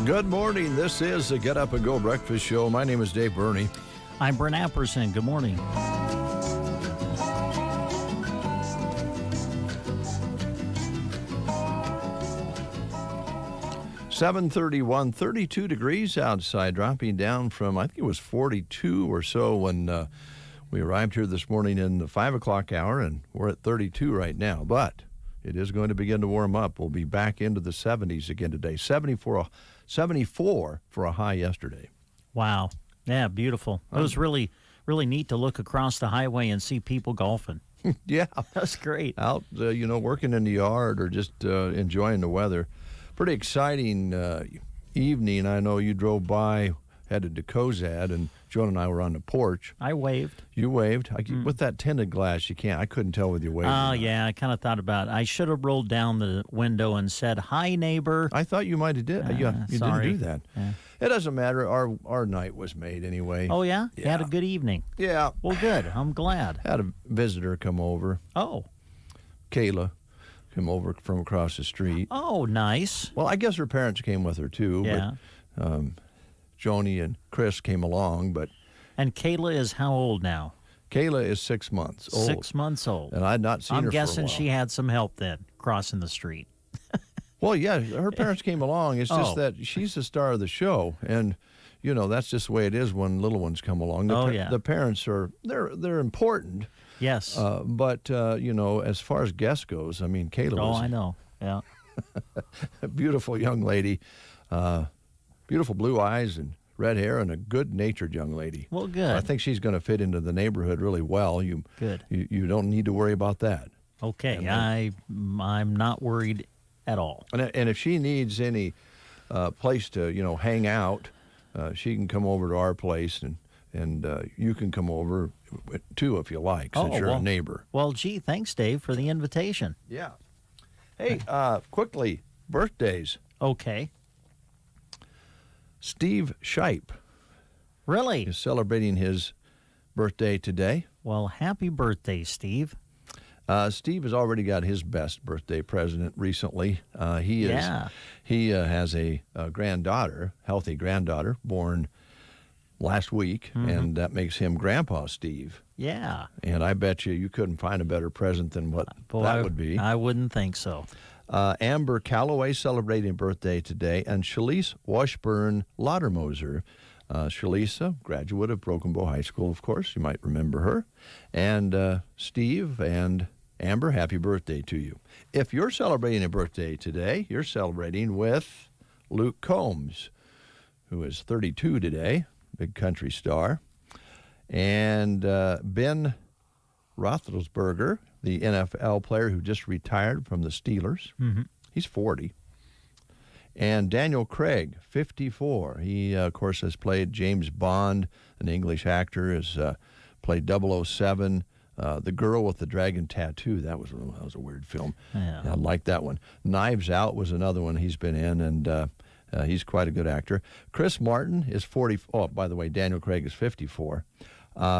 Good morning. This is the Get Up and Go Breakfast Show. My name is Dave Burney. I'm Brent Apperson. Good morning. .31, 32 degrees outside, dropping down from, I think it was 42 or so when we arrived here this morning in the 5 o'clock hour, and we're at 32 right now. But it is going to begin to warm up. We'll be back into the 70s again today. 74 for a high yesterday. Wow. Yeah, beautiful. It was really, really neat to look across the highway and see people golfing. Yeah. That's great. Out, working in the yard or just enjoying the weather. Pretty exciting evening. I know you drove by, headed to Cozad, and Joan and I were on the porch. I waved. You waved? With that tinted glass, you can't. I couldn't tell whether you waved. Oh, yeah. I kind of thought about it. I should have rolled down the window and said, "Hi, neighbor." I thought you might have did. You didn't do that. Yeah. It doesn't matter. Our night was made anyway. Oh, yeah? Yeah. You had a good evening. Yeah. Well, good. I'm glad. Had a visitor come over. Oh. Kayla came over from across the street. Oh, nice. Well, I guess her parents came with her, too. Yeah. But Joni and Chris came along, but... And Kayla is how old now? Kayla is 6 months old. 6 months old. And I'd not seen her for a while. I'm guessing she had some help then, crossing the street. Well, yeah, her parents came along. It's just that she's the star of the show, and that's just the way it is when little ones come along. The parents they're important. Yes. But as far as guest goes, I mean, Kayla was. Oh, I know. Yeah. A beautiful young lady, beautiful blue eyes and red hair, and a good-natured young lady. Well, good. I think she's going to fit into the neighborhood really well. Good. You don't need to worry about that. Okay, I'm not worried at all. And if she needs any place to hang out, she can come over to our place, and you can come over too if you like, since you're a neighbor. Well, gee, thanks, Dave, for the invitation. Yeah. Hey, quickly, birthdays. Okay. Steve Shipe. Really? Is celebrating his birthday today. Well, happy birthday, Steve. Steve has already got his best birthday present recently. He has a granddaughter, healthy granddaughter, born last week, and that makes him Grandpa Steve. Yeah. And I bet you couldn't find a better present than what that would be. I wouldn't think so. Amber Calloway celebrating birthday today, and Shalise Washburn Laudermoser. Shalisa, graduate of Broken Bow High School, of course. You might remember her. And Steve and Amber, happy birthday to you. If you're celebrating a birthday today, you're celebrating with Luke Combs, who is 32 today, big country star. And Ben Roethlisberger, the NFL player who just retired from the Steelers. Mm-hmm. He's 40. And Daniel Craig, 54. He, of course, has played James Bond, an English actor, has played 007. The Girl with the Dragon Tattoo, that was a weird film. Yeah. I like that one. Knives Out was another one he's been in, and he's quite a good actor. Chris Martin is 40. Oh, by the way, Daniel Craig is 54.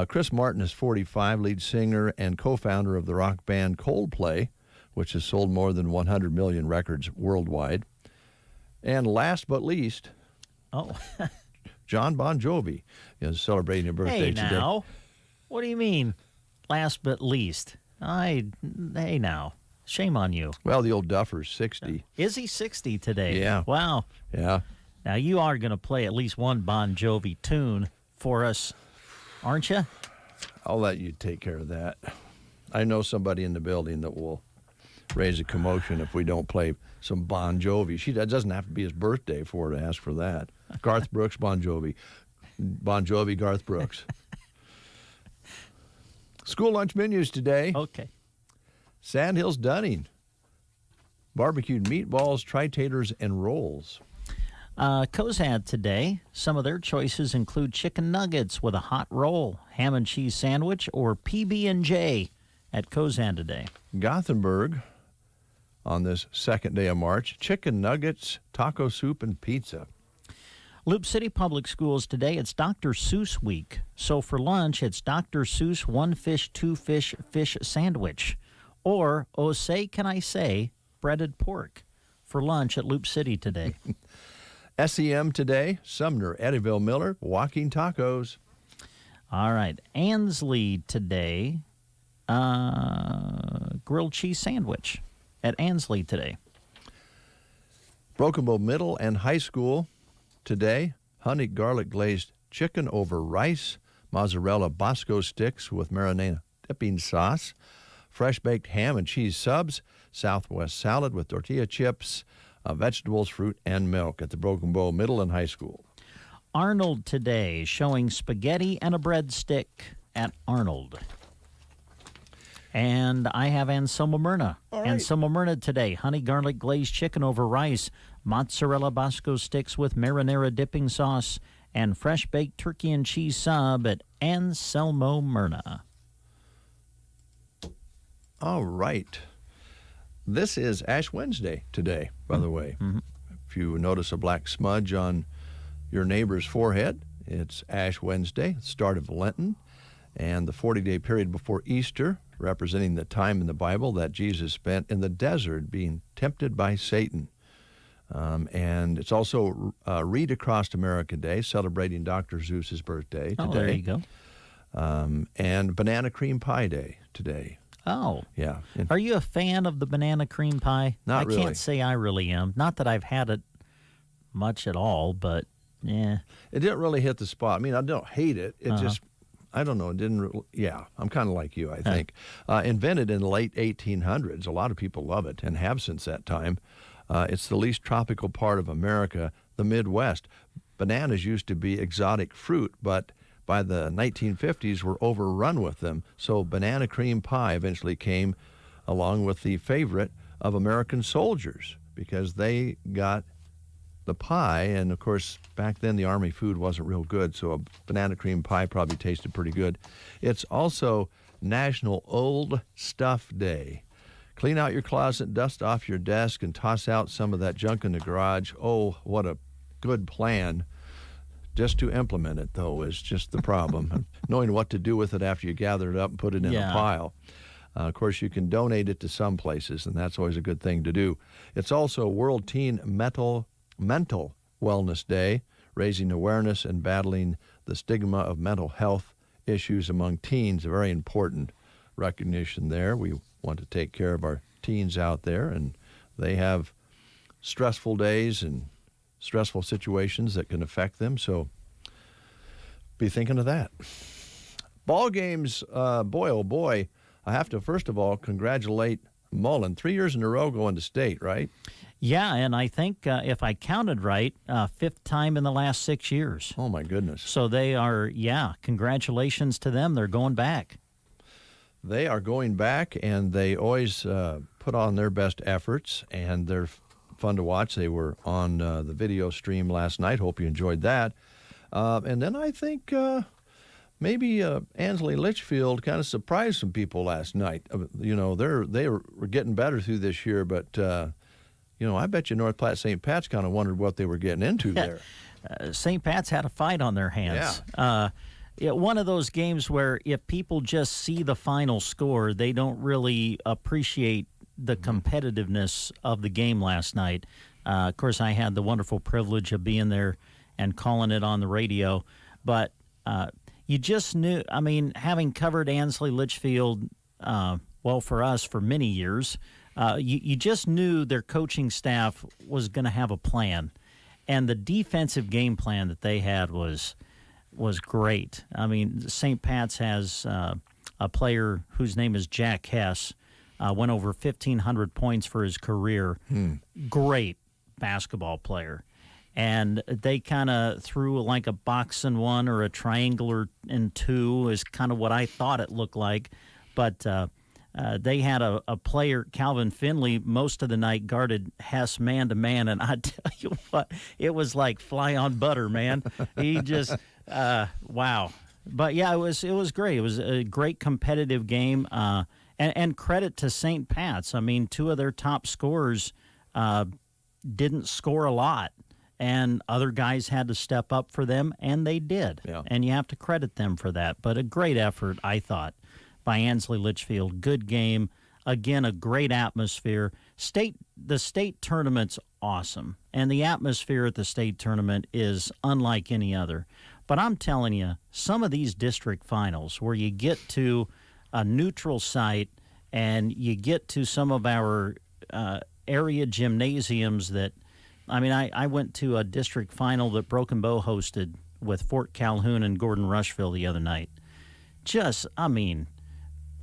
Chris Martin is 45, lead singer and co-founder of the rock band Coldplay, which has sold more than 100 million records worldwide. And last but least, John Bon Jovi is celebrating a birthday today. Hey, now. What do you mean, last but least? Hey, now. Shame on you. Well, the old duffer's 60. Is he 60 today? Yeah. Wow. Yeah. Now, you are going to play at least one Bon Jovi tune for us, aren't you? I'll let you take care of that. I know somebody in the building that will raise a commotion if we don't play some Bon Jovi. That doesn't have to be his birthday for her to ask for that. Garth Brooks, Bon Jovi. Bon Jovi, Garth Brooks. School lunch menus today. Okay. Sandhills Dunning. Barbecued meatballs, tri-taters, and rolls. Cozad today, some of their choices include chicken nuggets with a hot roll, ham and cheese sandwich, or PB&J at Cozad today. Gothenburg, on this second day of March, chicken nuggets, taco soup, and pizza. Loop City Public Schools today, it's Dr. Seuss week. So for lunch, it's Dr. Seuss one fish, two fish, fish sandwich. Or, oh say, can I say, breaded pork for lunch at Loop City today. SEM today, Sumner, Eddyville Miller, walking tacos. All right. Ansley today, grilled cheese sandwich at Ansley today. Broken Bow Middle and High School today, honey garlic glazed chicken over rice, mozzarella Bosco sticks with marinara dipping sauce, fresh baked ham and cheese subs, Southwest salad with tortilla chips, vegetables, fruit, and milk at the Broken Bow Middle and High School. Arnold today, showing spaghetti and a breadstick at Arnold. And I have Anselmo Myrna. All right. Anselmo Myrna today, honey garlic glazed chicken over rice, mozzarella Bosco sticks with marinara dipping sauce, and fresh baked turkey and cheese sub at Anselmo Myrna. All right. This is Ash Wednesday today, by the way. Mm-hmm. If you notice a black smudge on your neighbor's forehead, it's Ash Wednesday, start of Lenten, and the 40-day period before Easter, representing the time in the Bible that Jesus spent in the desert being tempted by Satan. And it's also Read Across America Day, celebrating Dr. Seuss's birthday today. Oh, there you go. And Banana Cream Pie Day today. Oh. Yeah. Are you a fan of the banana cream pie? Not really. I can't say I really am. Not that I've had it much at all, but yeah. It didn't really hit the spot. I mean, I don't hate it. It just, I don't know, it didn't, I'm kind of like you, I think. Invented in the late 1800s. A lot of people love it and have since that time. It's the least tropical part of America, the Midwest. Bananas used to be exotic fruit, but by the 1950s were overrun with them. So banana cream pie eventually came along with the favorite of American soldiers because they got the pie. And, of course, back then the Army food wasn't real good, so a banana cream pie probably tasted pretty good. It's also National Old Stuff Day. Clean out your closet, dust off your desk, and toss out some of that junk in the garage. Oh, what a good plan. Just to implement it, though, is just the problem. Knowing what to do with it after you gather it up and put it in a pile. Of course, you can donate it to some places, and that's always a good thing to do. It's also World Teen Mental Wellness Day, raising awareness and battling the stigma of mental health issues among teens. A very important recognition there. We want to take care of our teens out there, and they have stressful days and stressful situations that can affect them, so be thinking of that. Ball games, boy, oh boy, I have to first of all congratulate Mullen. 3 years in a row going to state, right? Yeah, and I think if I counted right, fifth time in the last 6 years. Oh, my goodness. So they are, congratulations to them. They're going back. They are going back, and they always put on their best efforts, and they're fun to watch. They were on the video stream last night. Hope you enjoyed that. And then I think maybe Ansley Litchfield kind of surprised some people last night. They were getting better through this year, but I bet you North Platte St. Pat's kind of wondered what they were getting into there. St. Pat's had a fight on their hands. Yeah. One of those games where if people just see the final score, they don't really appreciate the competitiveness of the game last night. Of course, I had the wonderful privilege of being there and calling it on the radio. But you just knew, having covered Ansley Litchfield, for us for many years, you just knew their coaching staff was going to have a plan. And the defensive game plan that they had was great. St. Pat's has a player whose name is Jack Hess, went over 1,500 points for his career. Great basketball player. And they kind of threw like a box and one or a triangular and two is kind of what I thought it looked like. But they had a player, Calvin Finley, most of the night guarded Hess man-to-man, and I tell you what, it was like fly on butter, man. He just, wow. But, yeah, it was great. It was a great competitive game, and credit to St. Pat's. I mean, two of their top scorers didn't score a lot, and other guys had to step up for them, and they did. Yeah. And you have to credit them for that. But a great effort, I thought, by Ansley Litchfield. Good game. Again, a great atmosphere. The state tournament's awesome, and the atmosphere at the state tournament is unlike any other. But I'm telling you, some of these district finals where you get to a neutral site and you get to some of our area gymnasiums that, I mean, I went to a district final that Broken Bow hosted with Fort Calhoun and Gordon Rushville the other night. Just, I mean,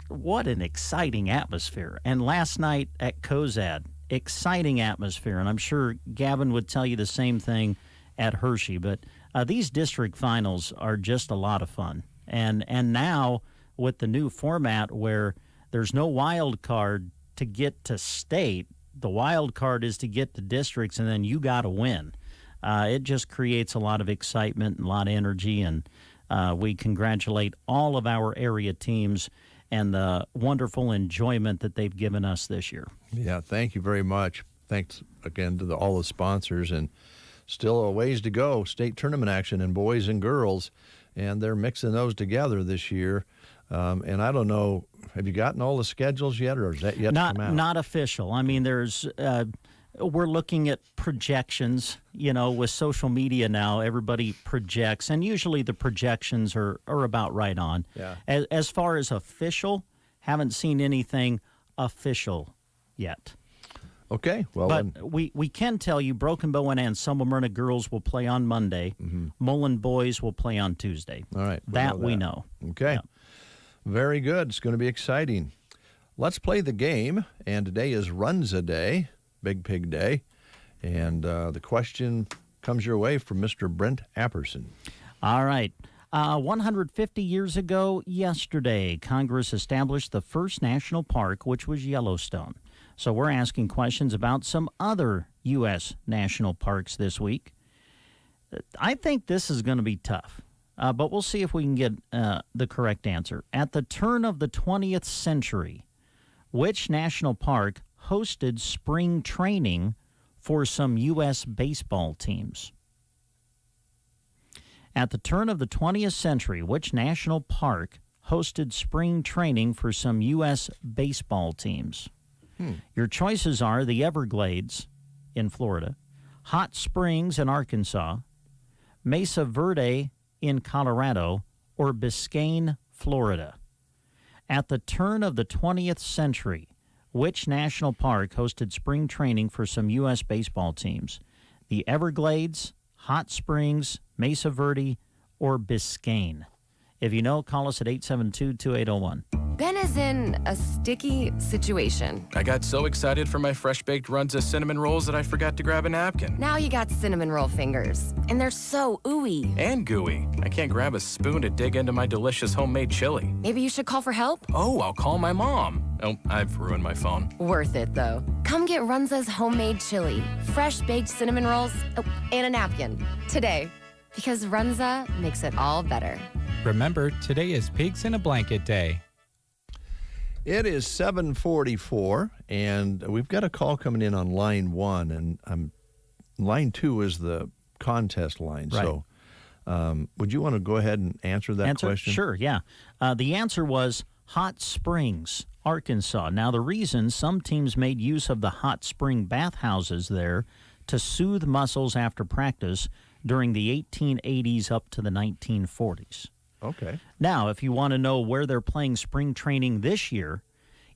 what an exciting atmosphere. And last night at Cozad, exciting atmosphere. And I'm sure Gavin would tell you the same thing at Hershey. But these district finals are just a lot of fun. And now with the new format where there's no wild card to get to state, the wild card is to get to districts, and then you got to win. It just creates a lot of excitement and a lot of energy, and we congratulate all of our area teams and the wonderful enjoyment that they've given us this year. Yeah, thank you very much. Thanks again to all the sponsors, and still a ways to go. State tournament action in boys and girls, and they're mixing those together this year. And I don't know, have you gotten all the schedules yet, or is that yet to come out? Not official. I mean, we're looking at projections. You know, with social media now, everybody projects, and usually the projections are about right on. Yeah. As far as official, haven't seen anything official yet. Okay. Well, but we can tell you Broken Bow and Anselmo Myrna girls will play on Monday. Mm-hmm. Mullen boys will play on Tuesday. All right. We know. Okay. Yeah. Very good. It's going to be exciting. Let's play the game. And today is Runza Day, Big Pig Day. And the question comes your way from Mr. Brent Apperson. All right. 150 years ago yesterday, Congress established the first national park, which was Yellowstone. So we're asking questions about some other U.S. national parks this week. I think this is going to be tough. But we'll see if we can get the correct answer. At the turn of the 20th century, which national park hosted spring training for some U.S. baseball teams? At the turn of the 20th century, which national park hosted spring training for some U.S. baseball teams? Your choices are the Everglades in Florida, Hot Springs in Arkansas, Mesa Verde in Colorado, or Biscayne, Florida. At the turn of the 20th century, which national park hosted spring training for some U.S. baseball teams? The Everglades, Hot Springs, Mesa Verde, or Biscayne? If you know, call us at 872-2801. Ben is in a sticky situation. I got so excited for my fresh-baked Runza cinnamon rolls that I forgot to grab a napkin. Now you got cinnamon roll fingers, and they're so ooey. And gooey. I can't grab a spoon to dig into my delicious homemade chili. Maybe you should call for help? Oh, I'll call my mom. Oh, I've ruined my phone. Worth it, though. Come get Runza's homemade chili, fresh-baked cinnamon rolls, and a napkin today. Because Runza makes it all better. Remember, today is Pigs in a Blanket Day. It is 7:44, and we've got a call coming in on line 1, and line 2 is the contest line. Right. So would you want to go ahead and answer that question? Sure, yeah. The answer was Hot Springs, Arkansas. Now, the reason some teams made use of the hot spring bathhouses there to soothe muscles after practice during the 1880s up to the 1940s. Okay. Now, if you want to know where they're playing spring training this year,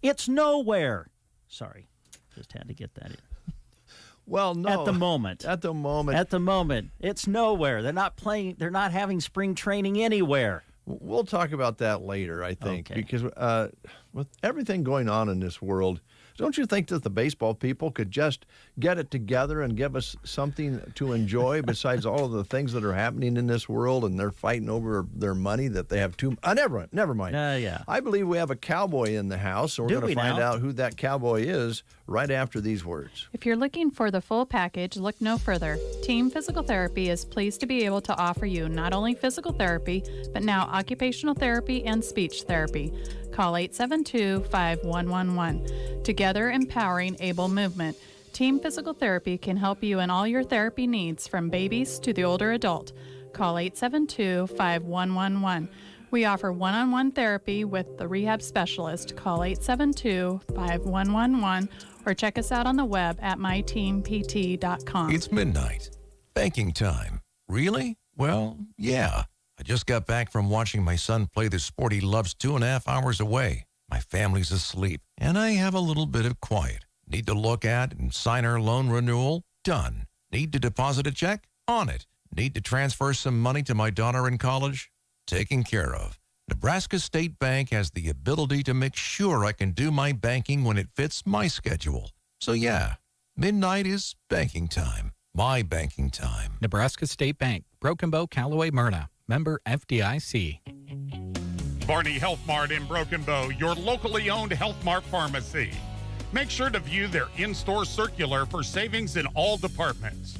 it's nowhere. Sorry, just had to get that in. Well, no. At the moment, it's nowhere. They're not playing. They're not having spring training anywhere. We'll talk about that later, I think, Okay. because with everything going on in this world, don't you think that the baseball people could just get it together and give us something to enjoy besides all of the things that are happening in this world, and they're fighting over their money that they have too much? Never mind. Yeah. I believe we have a cowboy in the house, so we're going to find out who that cowboy is right after these words. If you're looking for the full package, look no further. Team Physical Therapy is pleased to be able to offer you not only physical therapy, but now occupational therapy and speech therapy. Call 872-5111. Together empowering able movement. Team Physical Therapy can help you in all your therapy needs from babies to the older adult. Call 872-5111. We offer one-on-one therapy with the rehab specialist. Call 872-5111 or check us out on the web at myteampt.com. It's midnight. Banking time. Really? Well, yeah. I just got back from watching my son play the sport he loves 2.5 hours away. My family's asleep, and I have a little bit of quiet. Need to look at and sign our loan renewal? Done. Need to deposit a check? On it. Need to transfer some money to my daughter in college? Taken care of. Nebraska State Bank has the ability to make sure I can do my banking when it fits my schedule. So yeah, midnight is banking time. My banking time. Nebraska State Bank, Broken Bow, Callaway, Myrna. Member FDIC. Barney Health Mart in Broken Bow, your locally owned Health Mart pharmacy. Make sure to view their in-store circular for savings in all departments.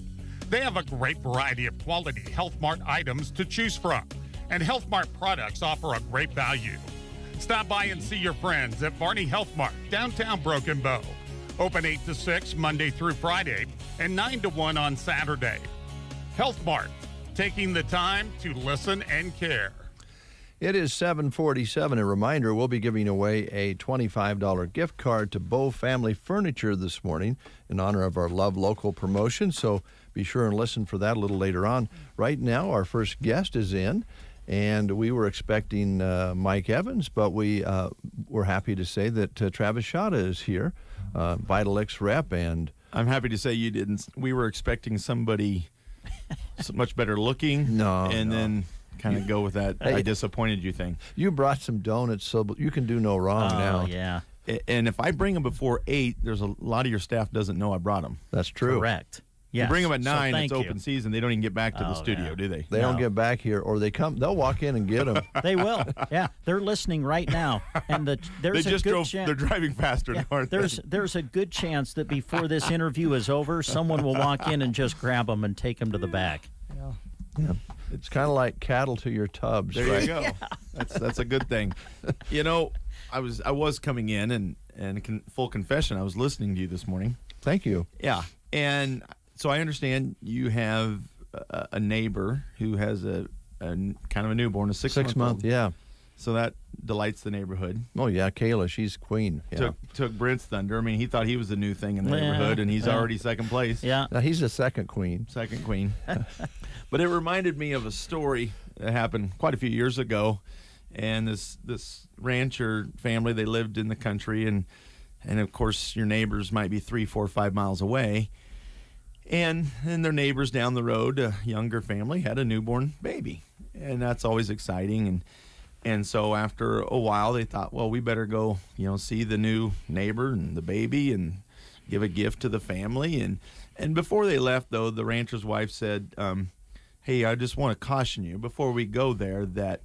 They have a great variety of quality Health Mart items to choose from, and Health Mart products offer a great value. Stop by and see your friends at Barney Health Mart, downtown Broken Bow. Open 8 to 6 Monday through Friday and 9 to 1 on Saturday. Health Mart, taking the time to listen and care. It is 7:47. A reminder, we'll be giving away a $25 gift card to Bow Family Furniture this morning in honor of our Love Local promotion, so be sure and listen for that a little later on. Right now, our first guest is in, and we were expecting Mike Evans, but we're happy to say that Travis Shada is here, Vitalix rep, and I'm happy to say you didn't. We were expecting somebody so much better looking. Then kind of go with that I disappointed you thing. You brought some donuts, so you can do no wrong now. Yeah. And if I bring them before 8, there's a lot of your staff doesn't know I brought them. That's true. Correct. Yes. You bring them at 9, it's thank open season. They don't even get back to the studio, do they? They don't get back here, or they'll walk in and get them. They will. Yeah, they're listening right now, and there's They just a good drove. chance. They're driving faster, Yeah, aren't they? there's a good chance that before this interview is over, someone will walk in and just grab them and take them to the back. Yeah. It's kind of like cattle to your tubs. There right? you go. That's a good thing. You know, I was coming in and full confession, I was listening to you this morning. Thank you. Yeah, and so I understand you have a neighbor who has a kind of a newborn, a 6 month. Yeah. So that delights the neighborhood. Oh yeah, Kayla, she's queen. Yeah. Took Brent's thunder. I mean, he thought he was the new thing in the neighborhood, and he's already second place. Yeah. Now he's the second queen. Second queen. But it reminded me of a story that happened quite a few years ago, and this rancher family, they lived in the country, and of course your neighbors might be 3, 4, 5 miles away. And their neighbors down the road, a younger family, had a newborn baby. And that's always exciting. And so after a while, they thought, well, we better go, see the new neighbor and the baby and give a gift to the family. And before they left, though, the rancher's wife said, hey, I just want to caution you before we go there that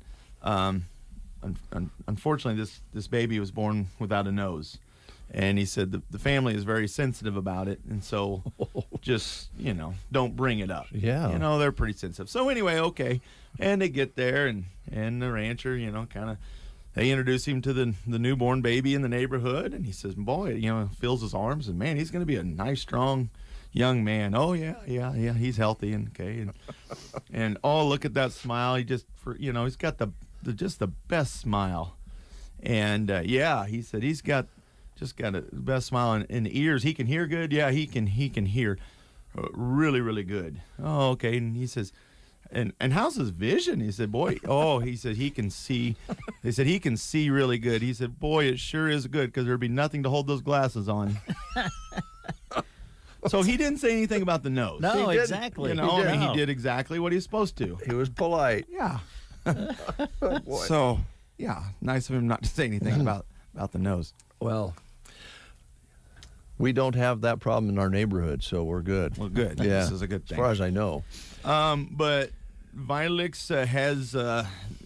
unfortunately this baby was born without a nose. And he said the family is very sensitive about it, and so just, don't bring it up. Yeah. They're pretty sensitive. So anyway, okay. And they get there, and the rancher, they introduce him to the newborn baby in the neighborhood, and he says, boy, fills his arms, and man, he's going to be a nice, strong young man. Oh, yeah, he's healthy, and okay. And oh, look at that smile. He just, he's got the best smile. And he said he's got the best smile in the ears. He can hear good. Yeah, he can hear really, really good. Oh, okay. And he says, and how's his vision? He said, boy, he said he can see. They said he can see really good. He said, boy, it sure is good because there'd be nothing to hold those glasses on. So he didn't say anything about the nose. No, exactly. He did exactly what he was supposed to. He was polite. Yeah. So, yeah, nice of him not to say anything about the nose. Well, we don't have that problem in our neighborhood, so we're good. Well, good. Yeah, This is a good thing. as far as I know. But Vitalix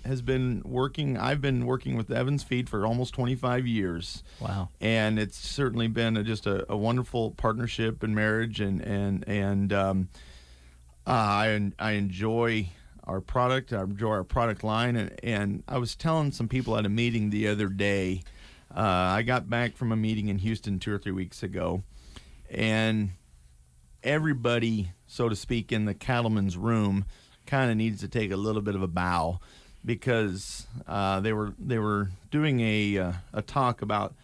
has been working. I've been working with Evans Feed for almost 25 years. Wow. And it's certainly been just a wonderful partnership and marriage, and I enjoy our product. I enjoy our product line, and I was telling some people at a meeting the other day. I got back from a meeting in Houston 2 or 3 weeks ago, and everybody, so to speak, in the cattleman's room kind of needs to take a little bit of a bow, because they were doing a talk about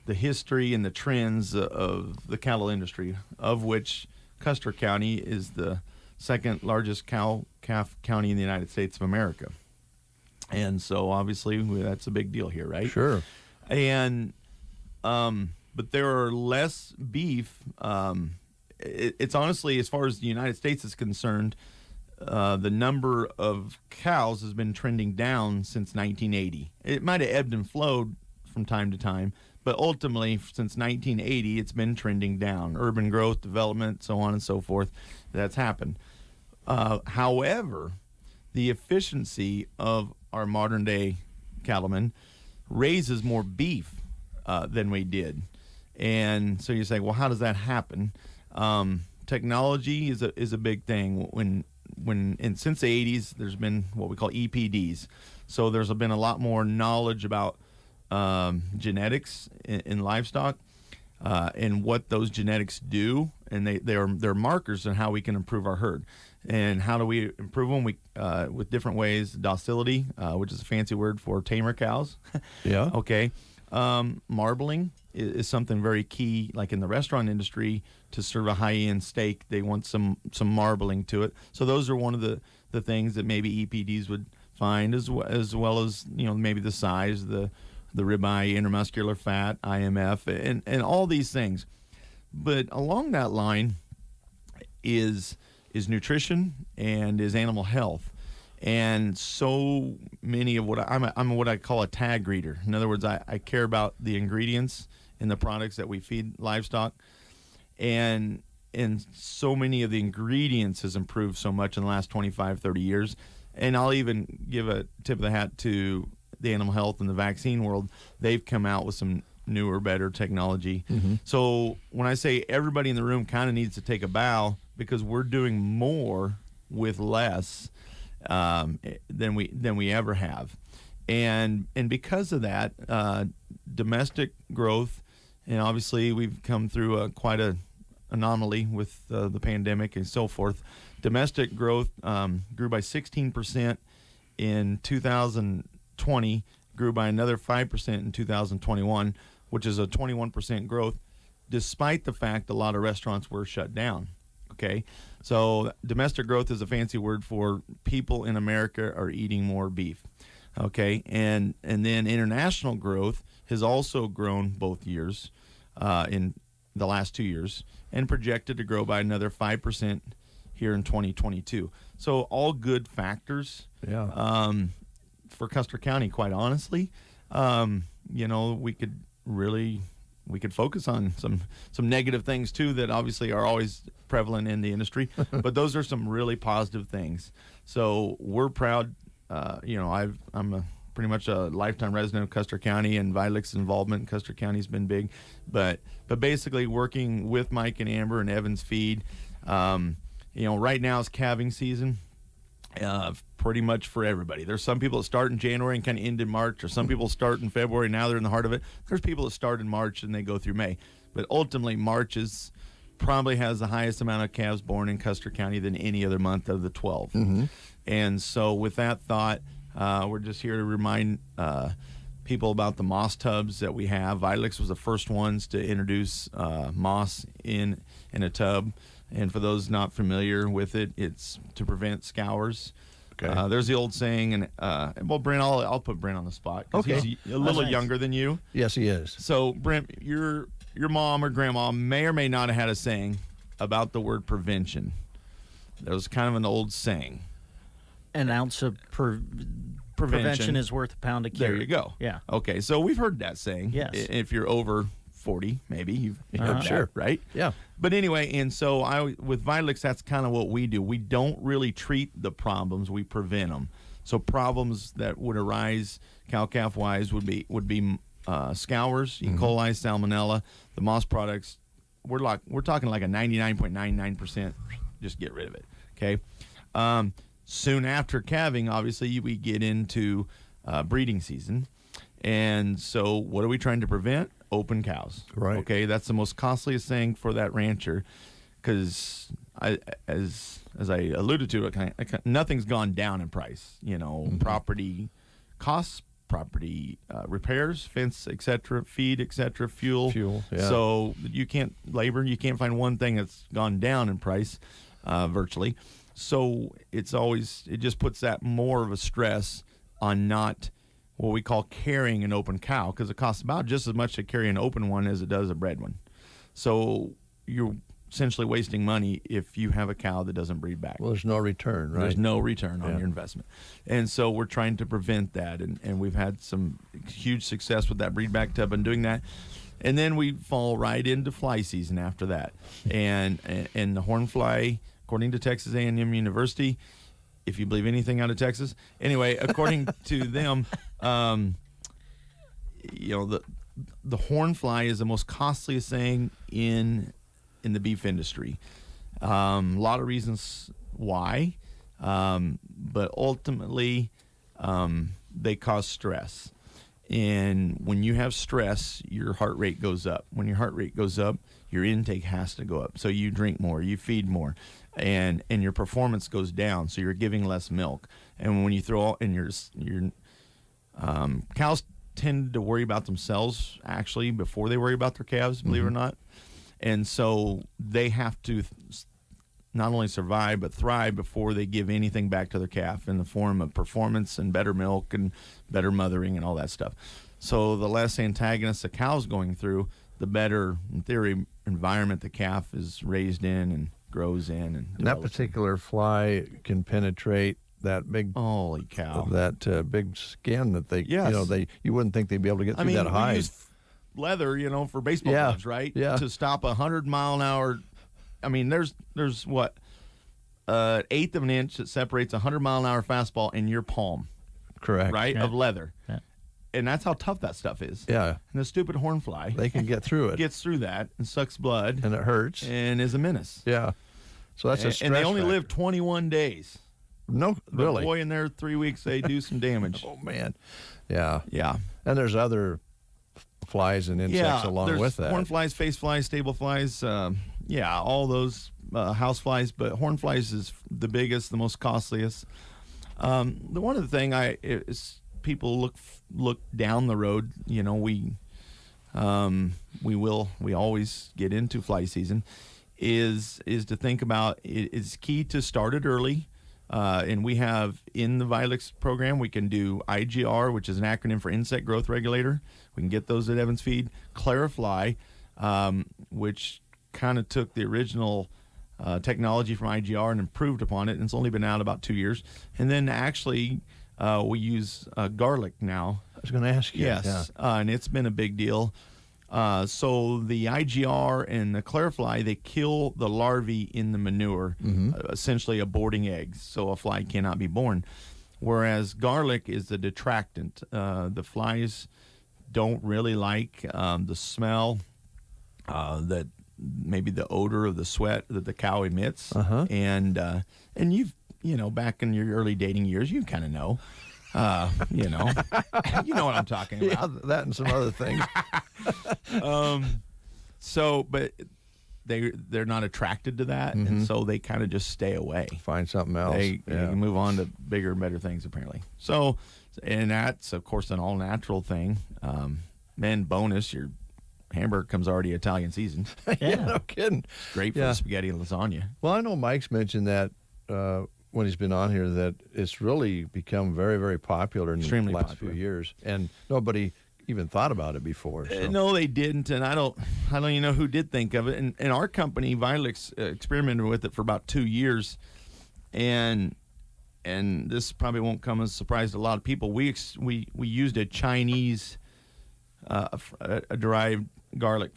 the history and the trends of the cattle industry, of which Custer County is the second largest cow-calf county in the United States of America. And so obviously that's a big deal here, right? Sure. And but there are less beef. It's honestly, as far as the United States is concerned, the number of cows has been trending down since 1980. It might have ebbed and flowed from time to time, but ultimately, since 1980, it's been trending down. Urban growth, development, so on and so forth, that's happened. However, the efficiency of our modern-day cattlemen raises more beef than we did. And so you say, well, how does that happen? Technology is a big thing. Since the 80s, there's been what we call EPDs. So there's been a lot more knowledge about genetics in livestock and what those genetics do, and they're markers on how we can improve our herd. And how do we improve them? With different ways. Docility, which is a fancy word for tamer cows. Yeah. Okay. Marbling is something very key, like in the restaurant industry. To serve a high-end steak, they want some marbling to it. So those are one of the things that maybe EPDs would find, as well as maybe the size, the ribeye, intermuscular fat, IMF, and all these things. But along that line is nutrition and is animal health. And so many of I'm what I call a tag reader. In other words, I care about the ingredients in the products that we feed livestock. And so many of the ingredients has improved so much in the last 25, 30 years. And I'll even give a tip of the hat to the animal health and the vaccine world. They've come out with some newer, better technology. Mm-hmm. So when I say everybody in the room kind of needs to take a bow, because we're doing more with less than we ever have. And because of that, domestic growth, and obviously we've come through quite a anomaly with the pandemic and so forth. Domestic growth grew by 16% in 2020, grew by another 5% in 2021, which is a 21% growth, despite the fact a lot of restaurants were shut down. Okay, so domestic growth is a fancy word for people in America are eating more beef. Okay, and then international growth has also grown both years in the last 2 years, and projected to grow by another 5% here in 2022. So all good factors. Yeah. For Custer County, quite honestly, we could focus on some negative things too that obviously are always prevalent in the industry, but those are some really positive things. So we're proud. I'm pretty much a lifetime resident of Custer County, and Vitalix's involvement in Custer County has been big. But basically working with Mike and Amber and Evans Feed, right now is calving season. Pretty much for everybody. There's some people that start in January and kind of end in March, or some people start in February, now they're in the heart of it. There's people that start in March and they go through May. But ultimately, March probably has the highest amount of calves born in Custer County than any other month of the 12. Mm-hmm. And so with that thought, we're just here to remind people about the moss tubs that we have. Vitalix was the first ones to introduce moss in a tub. And for those not familiar with it, it's to prevent scours. Okay. There's the old saying, and Brent, I'll put Brent on the spot because he's a little younger than you. Yes, he is. So Brent, your mom or grandma may or may not have had a saying about the word prevention. That was kind of an old saying. An ounce of Prevention is worth a pound of cure. There you go. Yeah. Okay, so we've heard that saying. Yes. If you're over 40, maybe you've heard that, Sure. right? Yeah. But anyway, and so with Vitalix, that's kind of what we do. We don't really treat the problems; we prevent them. So problems that would arise cow-calf wise would be scours, E. coli, salmonella, the moss products. We're talking like a 99.99%. Just get rid of it. Okay. Soon after calving, obviously, we get into breeding season. And so what are we trying to prevent? Open cows. Right. Okay, that's the most costliest thing for that rancher because as I alluded to, nothing's gone down in price. Property costs, property repairs, fence, etc., feed, etc., fuel. Yeah. So you can't find one thing that's gone down in price virtually. So it just puts that more of a stress on not what we call carrying an open cow because it costs about just as much to carry an open one as it does a bred one. So you're essentially wasting money if you have a cow that doesn't breed back. Well, there's no return, right? There's no return on your investment. And so we're trying to prevent that, and we've had some huge success with that breed back tub and doing that. And then we fall right into fly season after that. And the horn fly, according to Texas A&M University, if you believe anything out of Texas. Anyway, according to them, the horn fly is the most costliest thing in the beef industry. A lot of reasons why, but ultimately they cause stress. And when you have stress, your heart rate goes up. When your heart rate goes up, your intake has to go up. So you drink more, you feed more, and your performance goes down. So you're giving less milk. And when you throw in your cows tend to worry about themselves actually before they worry about their calves, believe it or not. And so they have to not only survive but thrive before they give anything back to their calf in the form of performance and better milk and better mothering and all that stuff. So the less antagonists the cow's going through, the better, in theory, environment the calf is raised in and grows in. And that particular fly can penetrate that big, holy cow, that big skin that they, yes. You wouldn't think they'd be able to get through that hide. We use leather, for baseball gloves, right? Yeah. To stop 100-mile-an-hour. I mean, there's what, an eighth of an inch that separates a 100-mile-an-hour fastball in your palm. Correct. Right? Yeah. Of leather. Yeah. And that's how tough that stuff is. Yeah. And the stupid horn fly. They can get through it. Gets through that and sucks blood. And it hurts. And is a menace. Yeah. So that's a stress And they only factor. live 21 days. No, But really. boy, in their 3 weeks, they do some damage. Oh, man. Yeah. Yeah. And there's other flies and insects along there's with that. Horn flies, face flies, stable flies, all those house flies. But horn flies is the biggest, the most costliest. One of the thing is people look down the road. We always get into fly season. Is to think about it's key to start it early. And we have in the Vitalix program, we can do IGR, which is an acronym for Insect Growth Regulator. We can get those at Evans Feed. Clarifly, which kind of took the original technology from IGR and improved upon it. And it's only been out about 2 years. And then actually, we use garlic now. I was going to ask you. Yes, Yeah. and it's been a big deal. So the IGR and the Clarifly, they kill the larvae in the manure, essentially aborting eggs, so a fly cannot be born. Whereas garlic is the detractant. The flies don't really like the smell, that maybe the odor of the sweat that the cow emits. And you've, back in your early dating years, you kind of know. You know what I'm talking about. Yeah, that and some other things. But they're not attracted to that, and so they kind of just stay away. Find something else. They move on to bigger and better things, apparently. So, and that's of course an all natural thing. And bonus, your hamburger comes already Italian seasoned. Yeah, no kidding. Great for the spaghetti and lasagna. Well, I know Mike's mentioned that when he's been on here, that it's really become very, very popular in Extremely the last popular. few years, and nobody even thought about it before. So. No, they didn't, and I don't even know who did think of it. And our company, Vitalix, experimented with it for about 2 years, and and this probably won't come as a surprise to a lot of people. We used a Chinese a derived garlic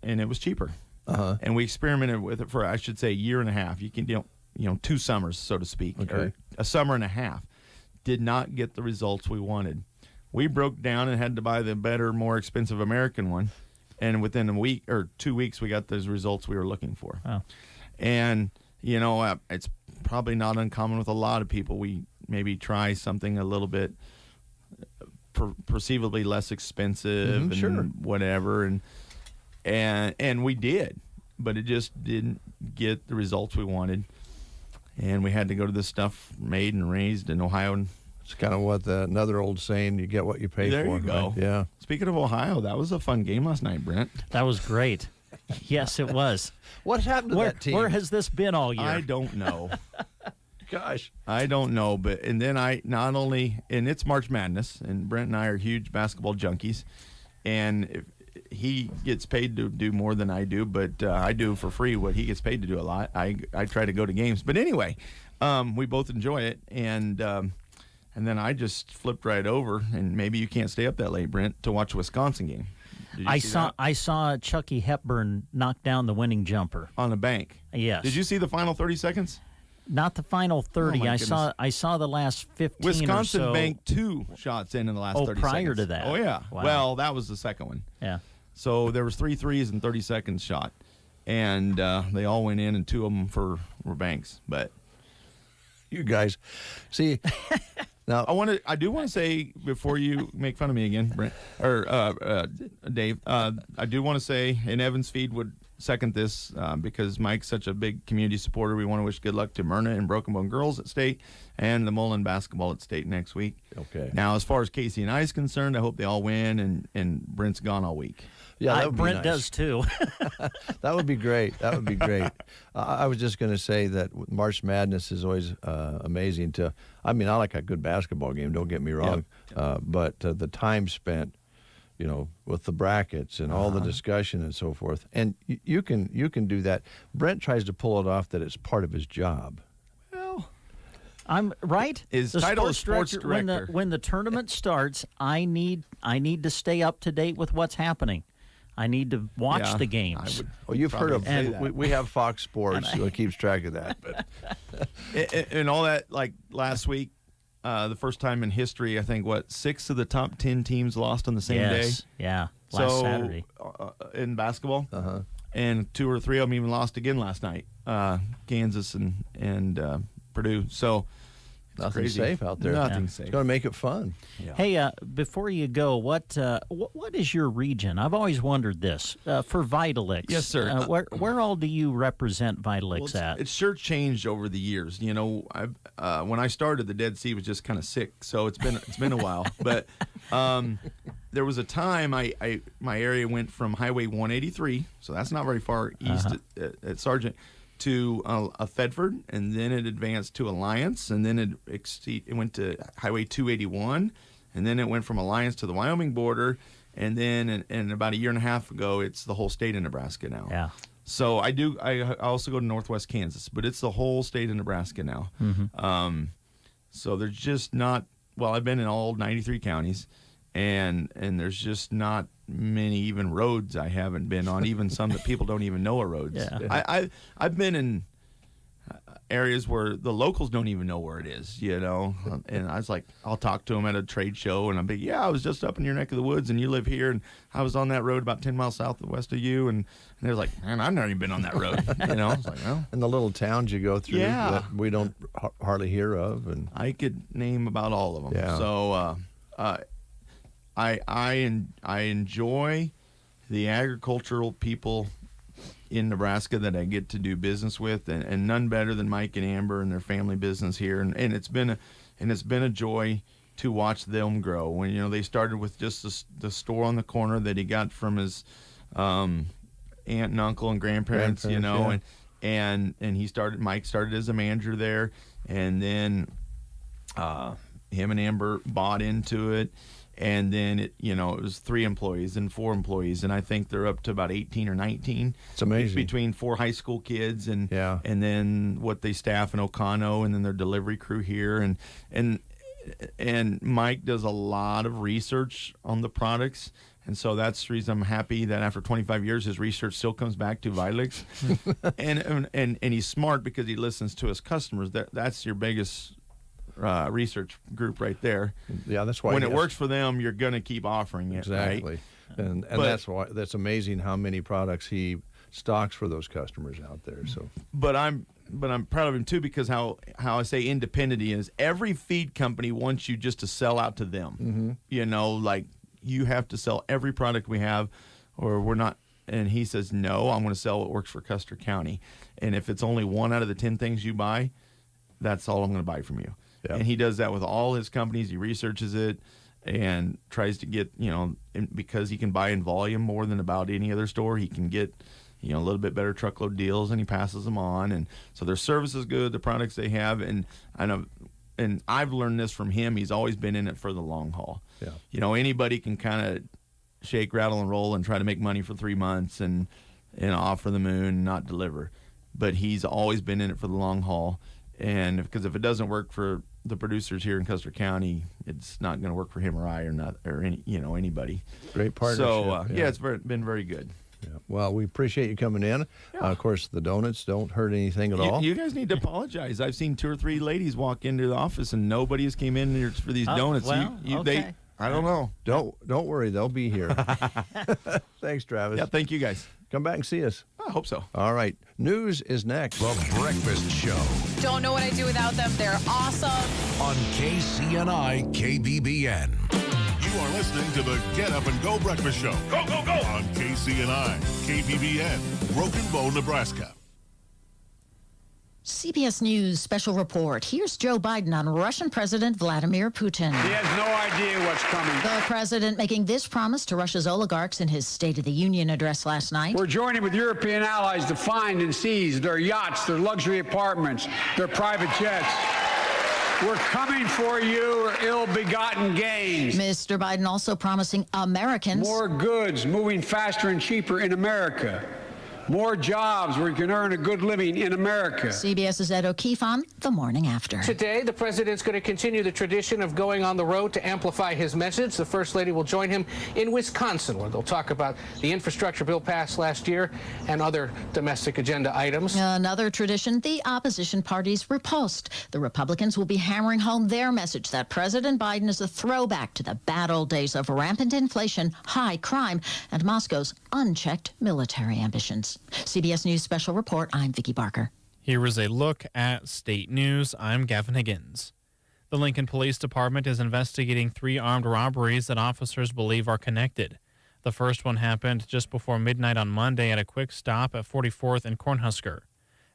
and it was cheaper. And we experimented with it for, I should say, a year and a half. You can 2 summers, so to speak, or a summer and a half. Did not get the results we wanted. We broke down and had to buy the better, more expensive American one. And within a week or 2 weeks, we got those results we were looking for. Wow. And, it's probably not uncommon with a lot of people. We maybe try something a little bit perceivably less expensive and whatever. And we did, but it just didn't get the results we wanted. And we had to go to this stuff made and raised in Ohio. It's kind of what another old saying, you get what you pay for. There you go. Right? Yeah. Speaking of Ohio, that was a fun game last night, Brent. That was great. Yes, it was. What happened to that team? Where has this been all year? I don't know. Gosh. I don't know. And then and it's March Madness, and Brent and I are huge basketball junkies. And if he gets paid to do more than I do, but I do for free what he gets paid to do a lot. I try to go to games. But anyway, we both enjoy it. And then I just flipped right over, and maybe you can't stay up that late, Brent, to watch a Wisconsin game. I saw Chucky Hepburn knock down the winning jumper on a bank. Yes. Did you see the final 30 seconds? Not the final 30. Oh, I saw the last 15 Wisconsin or so. banked 2 shots in the last 30 seconds. Prior to that. Oh, yeah. Wow. Well, that was the second one. Yeah. So there was 3 threes and 30 seconds shot. And they all went in, and 2 of them were banks. But you guys, see... Now, I do want to say, before you make fun of me again, Brent, or Dave, I do want to say, and Evans Feed would second this because Mike's such a big community supporter. We want to wish good luck to Myrna and Broken Bone Girls at State and the Mullen basketball at State next week. Okay. Now, as far as Casey and I is concerned, I hope they all win, and Brent's gone all week. Yeah, that would be Brent nice. does too. That would be great. That would be great. I was just going to say that March Madness is always amazing. I like a good basketball game. Don't get me wrong, but the time spent, with the brackets and all the discussion and so forth, and you can do that. Brent tries to pull it off that it's part of his job. Well, I'm right. His title is sports director. When the tournament starts, I need to stay up to date with what's happening. I need to watch the games. Well, you've heard of, and we have Fox Sports that keeps track of that. But and all that, like last week, the first time in history, I think, 6 of the top 10 teams lost on the same day? Yeah, last Saturday. In basketball. And 2 or 3 of them even lost again last night, Kansas and Purdue. So nothing's safe out there. Nothing's safe. It's going to make it fun. Yeah. Hey, before you go, what is your region? I've always wondered this. For Vitalix. Yes, sir. Where all do you represent Vitalix at? It's sure changed over the years. When I started, the Dead Sea was just kind of sick, so it's been a while. But there was a time my area went from Highway 183, so that's not very far east at Sargent, to Thedford, and then it advanced to Alliance, and then it went to Highway 281, and then it went from Alliance to the Wyoming border, and then and about a year and a half ago, it's the whole state of Nebraska now. Yeah. So I also go to Northwest Kansas, but it's the whole state of Nebraska now. Mm-hmm. So there's just not, I've been in all 93 counties, and there's just not many even roads I haven't been on, even some that people don't even know are roads. Yeah. I've been in areas where the locals don't even know where it is, and I was like, I'll talk to them at a trade show, and I'll be, I was just up in your neck of the woods, and you live here, and I was on that road about 10 miles south and west of you, and they're like, man, I've never even been on that road. I was like, well. And the little towns you go through that we don't hardly hear of. And I could name about all of them. Yeah. So I enjoy the agricultural people in Nebraska that I get to do business with, and none better than Mike and Amber and their family business here, and it's been a joy to watch them grow. When they started with just the store on the corner that he got from his aunt and uncle and grandparents, and Mike started as a manager there, and then him and Amber bought into it. And then it was 3 employees and 4 employees, and I think they're up to about 18 or 19. It's amazing. Between 4 high school kids and then what they staff in Ocano, and then their delivery crew here, and Mike does a lot of research on the products, and so that's the reason I'm happy that after 25 years his research still comes back to Vitalix, and he's smart because he listens to his customers. That's your biggest research group right there. Yeah, that's why when it works for them, you're going to keep offering it. Exactly, right? and that's why that's amazing how many products he stocks for those customers out there. So, but I'm proud of him too, because how I say independent he is. Every feed company wants you just to sell out to them. Like you have to sell every product we have, or we're not. And he says, no, I'm going to sell what works for Custer County, and if it's only 1 out of the 10 things you buy, that's all I'm going to buy from you. Yep. And he does that with all his companies. He researches it and tries to get, because he can buy in volume more than about any other store, he can get, a little bit better truckload deals, and he passes them on. And so their service is good, the products they have. And I know, and I've learned this from him. He's always been in it for the long haul. Yeah. Anybody can kind of shake, rattle, and roll and try to make money for 3 months and offer the moon and not deliver. But he's always been in it for the long haul. And because if it doesn't work for the producers here in Custer County, it's not going to work for him or I or anybody. Great partnership. So it's been very good. Yeah. Well, we appreciate you coming in. Of course, the donuts don't hurt anything at all. You guys need to apologize. I've seen 2 or 3 ladies walk into the office and nobody has came in here for these donuts. Well, okay. I don't know. Don't worry, they'll be here. Thanks, Travis. Yeah, thank you guys. Come back and see us. I hope so. All right. News is next. The Breakfast Show Don't know what I do without them. They're awesome. on KCNI KBBN. You are listening to the Get Up and Go Breakfast Show. Go, go, go! On KCNI, KBBN, Broken Bow, Nebraska. CBS News special report. Here's Joe Biden on Russian President Vladimir Putin. He has no idea what's coming. The president making this promise to Russia's oligarchs in his State of the Union address last night. We're joining with European allies to find and seize their yachts, their luxury apartments, their private jets. We're coming for you, ill-begotten gains. Mr. Biden also promising Americans more goods moving faster and cheaper in America. More jobs where you can earn a good living in America. CBS's Ed O'Keefe on The Morning After. Today, the president's going to continue the tradition of going on the road to amplify his message. The First Lady will join him in Wisconsin, where they'll talk about the infrastructure bill passed last year and other domestic agenda items. Another tradition the opposition parties repulsed. The Republicans will be hammering home their message that President Biden is a throwback to the bad old days of rampant inflation, high crime, and Moscow's unchecked military ambitions. CBS News Special Report, I'm Vicki Barker. Here is a look at state news. I'm Gavin Higgins. The Lincoln Police Department is investigating 3 armed robberies that officers believe are connected. The first one happened just before midnight on Monday at a quick stop at 44th and Cornhusker.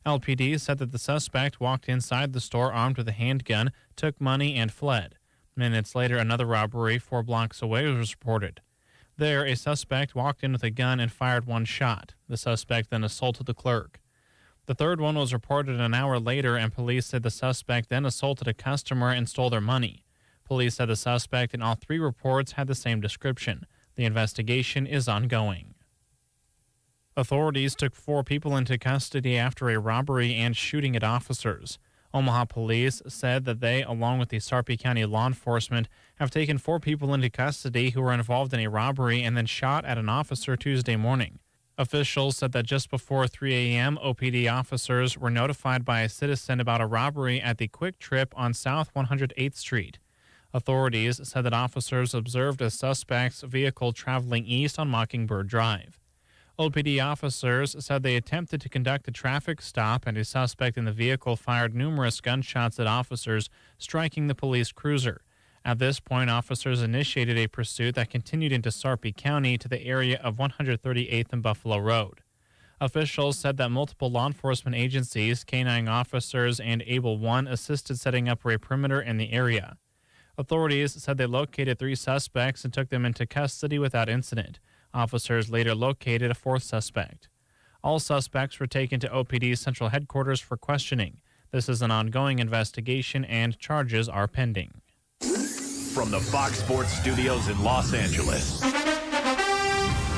LPD said that the suspect walked inside the store armed with a handgun, took money, and fled. Minutes later, another robbery 4 blocks away was reported. There, a suspect walked in with a gun and fired 1 shot. The suspect then assaulted the clerk. The third one was reported an hour later, and police said the suspect then assaulted a customer and stole their money. Police said the suspect in all 3 reports had the same description. The investigation is ongoing. Authorities took 4 people into custody after a robbery and shooting at officers. Omaha police said that they, along with the Sarpy County law enforcement, have taken 4 people into custody who were involved in a robbery and then shot at an officer Tuesday morning. Officials said that just before 3 a.m., OPD officers were notified by a citizen about a robbery at the Quick Trip on South 108th Street. Authorities said that officers observed a suspect's vehicle traveling east on Mockingbird Drive. OPD officers said they attempted to conduct a traffic stop, and a suspect in the vehicle fired numerous gunshots at officers, striking the police cruiser. At this point, officers initiated a pursuit that continued into Sarpy County to the area of 138th and Buffalo Road. Officials said that multiple law enforcement agencies, K-9 officers, and Able One assisted setting up a perimeter in the area. Authorities said they located 3 suspects and took them into custody without incident. Officers later located a 4th suspect. All suspects were taken to OPD's central headquarters for questioning. This is an ongoing investigation and charges are pending. from the Fox Sports Studios in Los Angeles,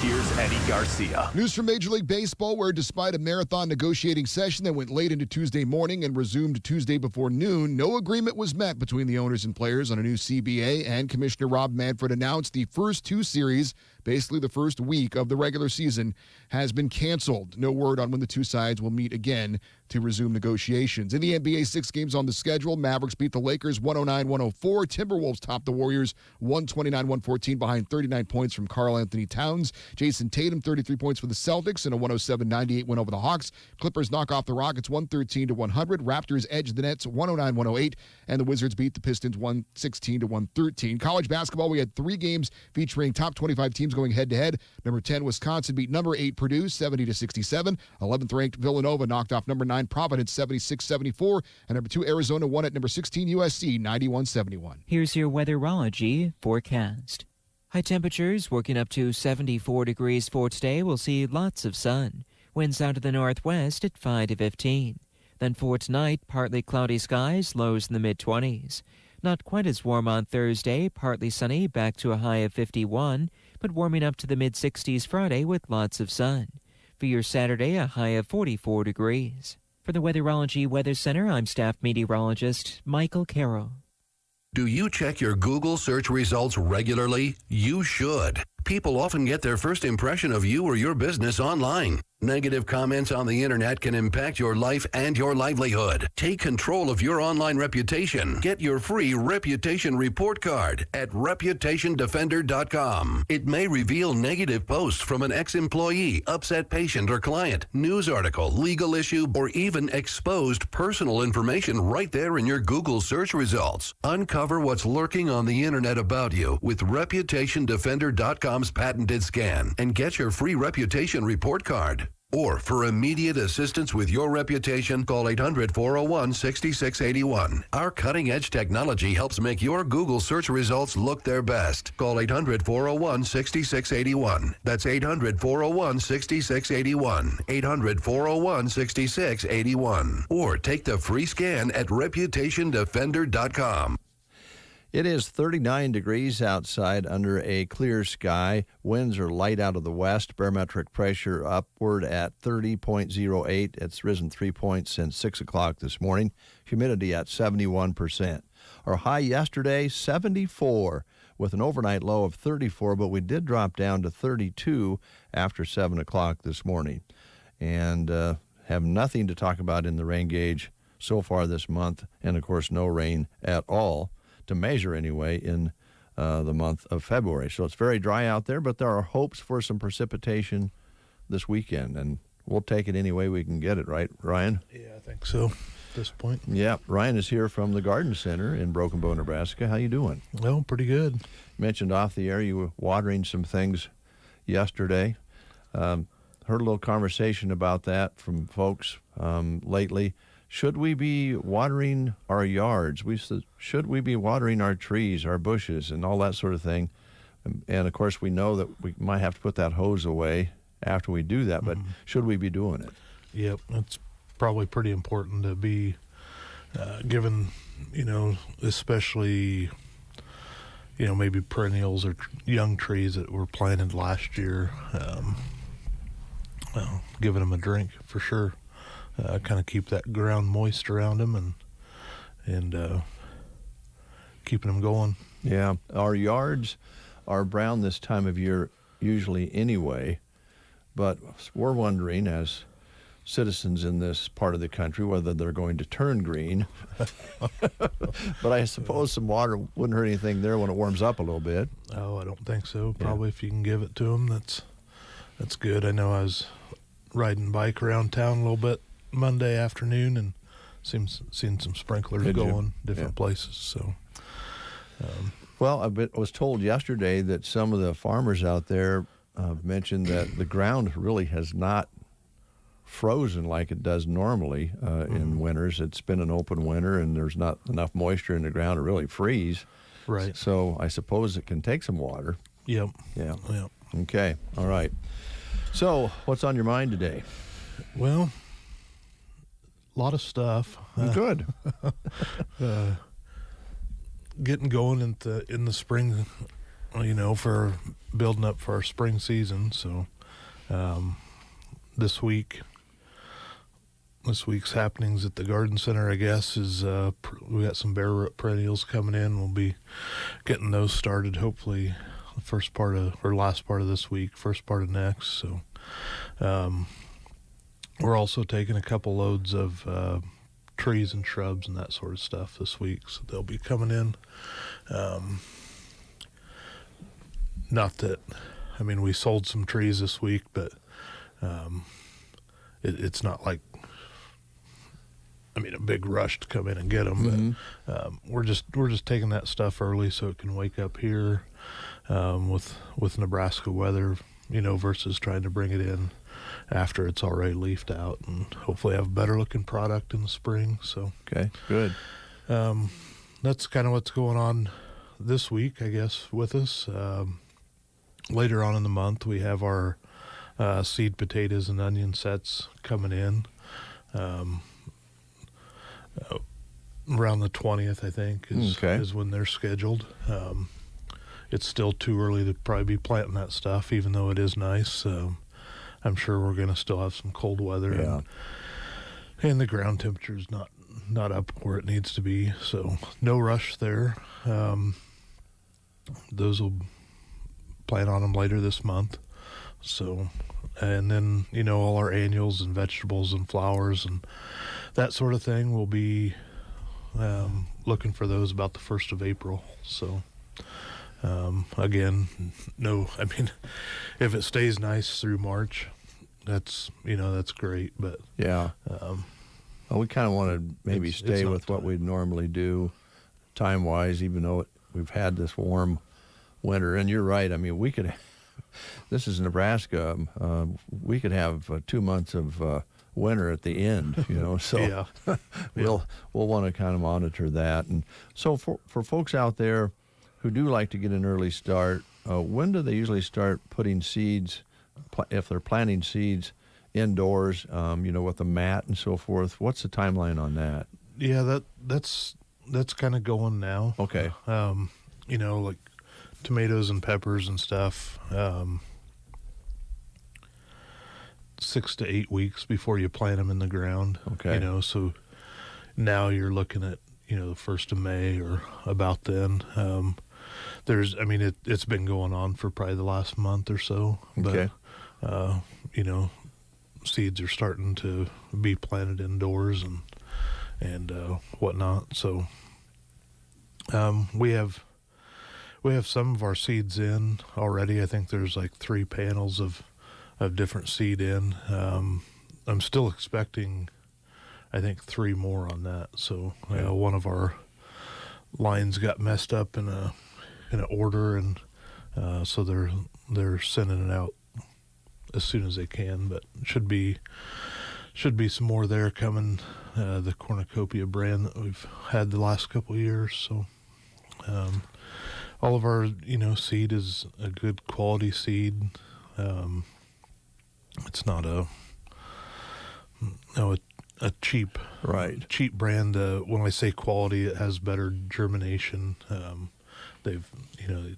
here's Eddie Garcia. News from Major League Baseball, where despite a marathon negotiating session that went late into Tuesday morning and resumed Tuesday before noon, no agreement was met between the owners and players on a new CBA, and Commissioner Rob Manfred announced the first two series, basically the first week of the regular season, has been canceled. No word on when the two sides will meet again to resume negotiations. In the NBA, 6 games on the schedule. Mavericks beat the Lakers 109-104. Timberwolves topped the Warriors 129-114 behind 39 points from Karl Anthony Towns. Jason Tatum, 33 points for the Celtics in a 107-98 win over the Hawks. Clippers knock off the Rockets 113-100. Raptors edge the Nets 109-108. And the Wizards beat the Pistons 116-113. College basketball, we had 3 games featuring top 25 teams going head-to-head. Number 10, Wisconsin beat number 8, Purdue 70-67. 11th ranked Villanova knocked off number 9, Providence 76-74. And number 2, Arizona won at number 16, USC 91-71. Here's your Weatherology Forecast. High temperatures working up to 74 degrees for today. We'll see lots of sun. Winds out of the northwest at 5 to 15. Then for tonight, partly cloudy skies, lows in the mid-20s. Not quite as warm on Thursday, partly sunny, back to a high of 51, but warming up to the mid-60s Friday with lots of sun. For your Saturday, a high of 44 degrees. For the Weatherology Weather Center, I'm staff meteorologist Michael Carroll. Do you check your Google search results regularly? You should. People often get their first impression of you or your business online. Negative comments on the internet can impact your life and your livelihood. Take control of your online reputation. Get your free reputation report card at reputationdefender.com. It may reveal negative posts from an ex-employee, upset patient or client, news article, legal issue, or even exposed personal information right there in your Google search results. Uncover what's lurking on the internet about you with reputationdefender.com's patented scan and get your free reputation report card. Or for immediate assistance with your reputation, call 800-401-6681. Our cutting-edge technology helps make your Google search results look their best. Call 800-401-6681. That's 800-401-6681. 800-401-6681. Or take the free scan at reputationdefender.com. It is 39 degrees outside under a clear sky. Winds are light out of the west. Barometric pressure upward at 30.08. It's risen 3 points since 6 o'clock this morning. Humidity at 71%. Our high yesterday, 74, with an overnight low of 34, but we did drop down to 32 after 7 o'clock this morning. And have nothing to talk about in the rain gauge so far this month, and of course no rain at all to measure anyway in the month of February. So it's very dry out there, but there are hopes for some precipitation this weekend, and we'll take it any way we can get it, right, Ryan? Yeah, I think so at this point. Yeah, Ryan is here from the Garden Center in Broken Bow, Nebraska. How you doing? Well, pretty good. You mentioned off the air you were watering some things yesterday. Heard a little conversation about that from folks lately. Should we be watering our yards? Should we be watering our trees, our bushes, and all that sort of thing? And of course, we know that we might have to put that hose away after we do that, but should we be doing it? Yep, it's probably pretty important to be given, especially, maybe perennials or young trees that were planted last year, giving them a drink for sure. Kind of keep that ground moist around them and keeping them going. Yeah, our yards are brown this time of year usually anyway, but we're wondering as citizens in this part of the country whether they're going to turn green. But I suppose some water wouldn't hurt anything there when it warms up a little bit. Oh, I don't think so. Probably if you can give it to them, that's good. I know I was riding bike around town a little bit Monday afternoon and seen some sprinklers going different places. So, well, I was told yesterday that some of the farmers out there mentioned that the ground really has not frozen like it does normally in winters. It's been an open winter and there's not enough moisture in the ground to really freeze. Right. So I suppose it can take some water. Yep. Yeah. Yep. Okay. All right. So what's on your mind today? Well, a lot of stuff. Good. getting going in the spring, for building up for our spring season. So this week's happenings at the garden center, I guess, is we got some bare root perennials coming in. We'll be getting those started hopefully last part of this week, first part of next. So we're also taking a couple loads of trees and shrubs and that sort of stuff this week, so they'll be coming in. We sold some trees this week, but it's not like a big rush to come in and get them. But we're just taking that stuff early so it can wake up here with Nebraska weather, versus trying to bring it in after it's already leafed out, and hopefully have a better looking product in the spring. So okay, good. That's kind of what's going on this week, I guess, with us. Later on in the month, we have our seed potatoes and onion sets coming in. Around the 20th, I think, is when they're scheduled. It's still too early to probably be planting that stuff, even though it is nice. I'm sure we're going to still have some cold weather, and the ground temperature is not up where it needs to be. So no rush there. Those will plant on them later this month. So, and then all our annuals and vegetables and flowers and that sort of thing, we'll be looking for those about the 1st of April. So. Again, if it stays nice through March, that's great. But well, we kind of want to maybe stay with what we'd normally do time-wise, even though we've had this warm winter. And you're right. We could. This is Nebraska. We could have 2 months of winter at the end. So we'll want to kind of monitor that. And so for folks out there who do like to get an early start, when do they usually start putting seeds, if they're planting seeds indoors, with a mat and so forth? What's the timeline on that? Yeah, that's kind of going now. Okay. Like tomatoes and peppers and stuff, 6 to 8 weeks before you plant them in the ground. Okay. So now you're looking at, the 1st of May or about then. It's been going on for probably the last month or so, but, seeds are starting to be planted indoors and whatnot. So, we have some of our seeds in already. I think there's like 3 panels of different seed in. I'm still expecting, I think, 3 more on that. So one of our lines got messed up in an order, and so they're sending it out as soon as they can. But should be some more there coming. The cornucopia brand that we've had the last couple of years. So all of our seed is a good quality seed. It's not a cheap brand. When I say quality, it has better germination. They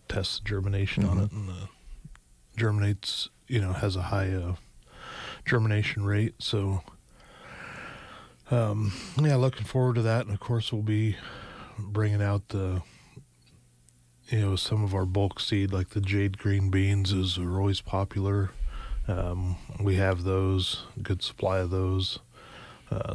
test the germination on it, and germinates, has a high germination rate. So, looking forward to that. And of course, we'll be bringing out some of our bulk seed, like the jade green beans are always popular. We have those, good supply of those,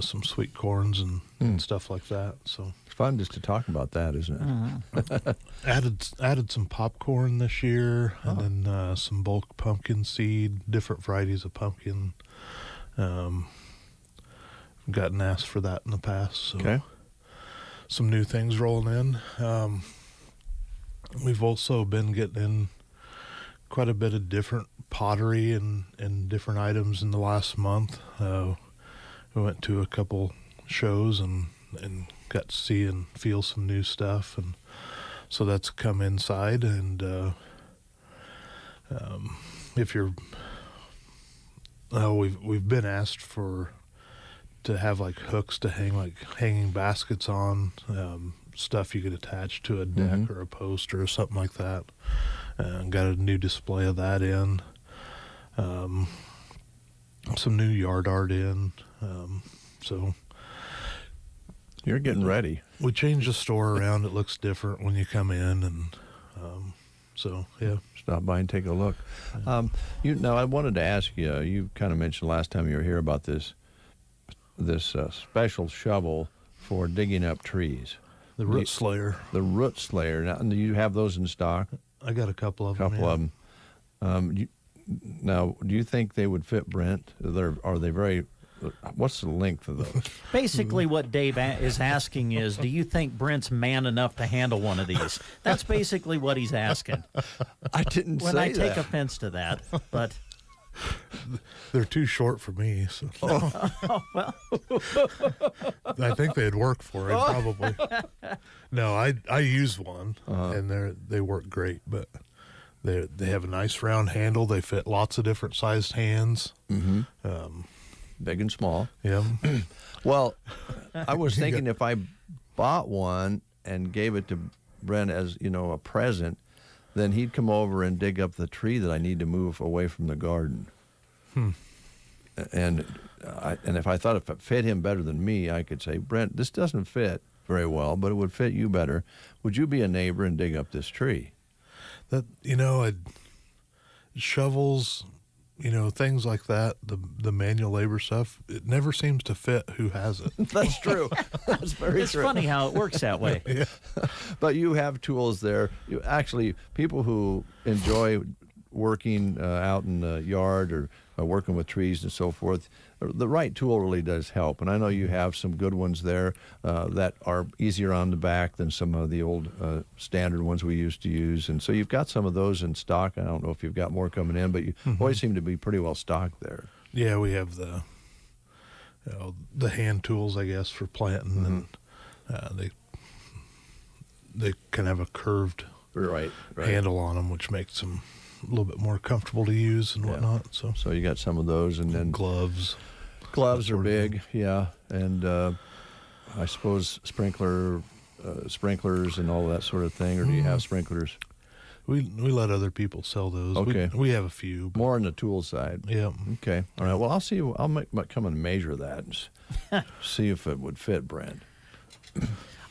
some sweet corns and stuff like that. So it's fun just to talk about that, isn't it? Added some popcorn this year, and then some bulk pumpkin seed, different varieties of pumpkin. Gotten asked for that in the past. So some new things rolling in. We've also been getting in quite a bit of different pottery and different items in the last month. We went to a couple shows and got to see and feel some new stuff, and so that's come inside. And we've been asked to have like hooks to hang like hanging baskets on. stuff you could attach to a deck or a poster or something like that. Got a new display of that in. Some new yard art in. So you're getting ready. We changed the store around. It looks different when you come in, and so yeah, stop by and take a look. Now I wanted to ask you. You kind of mentioned last time you were here about this special shovel for digging up trees. The root slayer. The root slayer. Now, do you have those in stock? I got a couple of them. Now, do you think they would fit Brent? Are they very? What's the length of those? Basically, what Dave is asking is, do you think Brent's man enough to handle one of these? That's basically what he's asking. I didn't say that. When I take offense to that, but they're too short for me. So. Well, I think they'd work for it probably. No, I use one, and they work great, but they have a nice round handle. They fit lots of different sized hands. Big and small. Yeah. Well, I was thinking if I bought one and gave it to Brent as, a present, then he'd come over and dig up the tree that I need to move away from the garden. And if I thought if it fit him better than me, I could say, Brent, this doesn't fit very well, but it would fit you better. Would you be a neighbor and dig up this tree? Shovels, things like that, the manual labor stuff, it never seems to fit who has it. That's true. That's very it's true. funny how it works that way. Yeah. But you have tools there. People who enjoy working out in the yard or working with trees and so forth, the right tool really does help. And I know you have some good ones there that are easier on the back than some of the old standard ones we used to use. And so you've got some of those in stock. I don't know if you've got more coming in, but you always seem to be pretty well stocked there. Yeah, we have the hand tools, I guess, for planting, and they can have a curved handle on them, which makes them a little bit more comfortable to use and whatnot. So you got some of those, and then gloves. Gloves are big, and I suppose sprinklers and all that sort of thing. Or do you have sprinklers? We let other people sell those. Okay, we have a few. More on the tool side. Yeah. Okay. All right. Well, I'll see. I'll come and measure that and see if it would fit, Brent.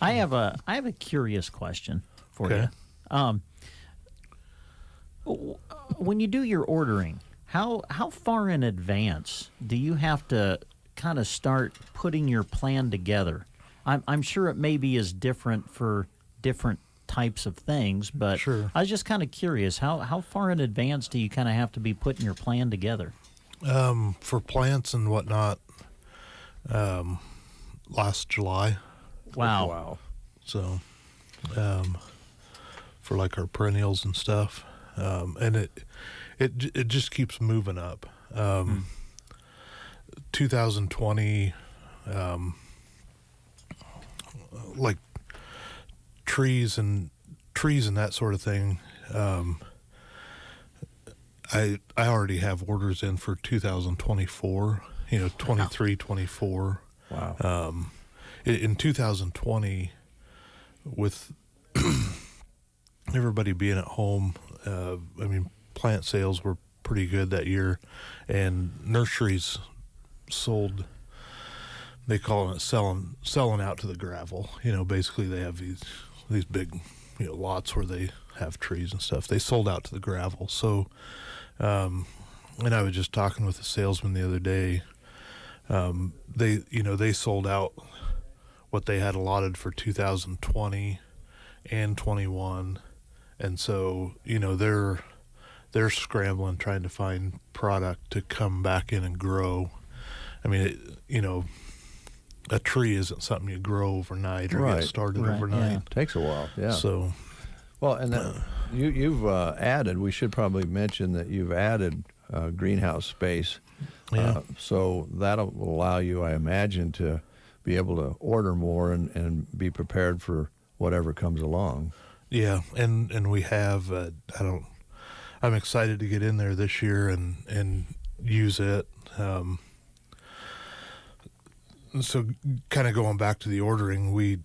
I have a curious question for you. When you do your ordering, how far in advance do you have to kind of start putting your plan together? I'm sure it maybe is different for different types of things, but sure. I was just kind of curious, how far in advance do you kind of have to be putting your plan together? For plants and whatnot, last July. Wow. So, for like our perennials and stuff. And it just keeps moving up. 2020, like trees and that sort of thing. I already have orders in for 2024. 23, 24. Wow. In 2020, with everybody being at home, plant sales were pretty good that year, and nurseries sold. They call it selling out to the gravel. Basically they have these big, lots where they have trees and stuff. They sold out to the gravel. So, and I was just talking with a salesman the other day. They sold out what they had allotted for 2020 and 21. And so, they're scrambling, trying to find product to come back in and grow. A tree isn't something you grow overnight or get started overnight. Yeah. It takes a while. Yeah. So, well, and then you've added. We should probably mention that you've added greenhouse space. Yeah. So that will allow you, I imagine, to be able to order more and be prepared for whatever comes along. Yeah, and we have. I'm excited to get in there this year and use it. So kind of going back to the ordering, we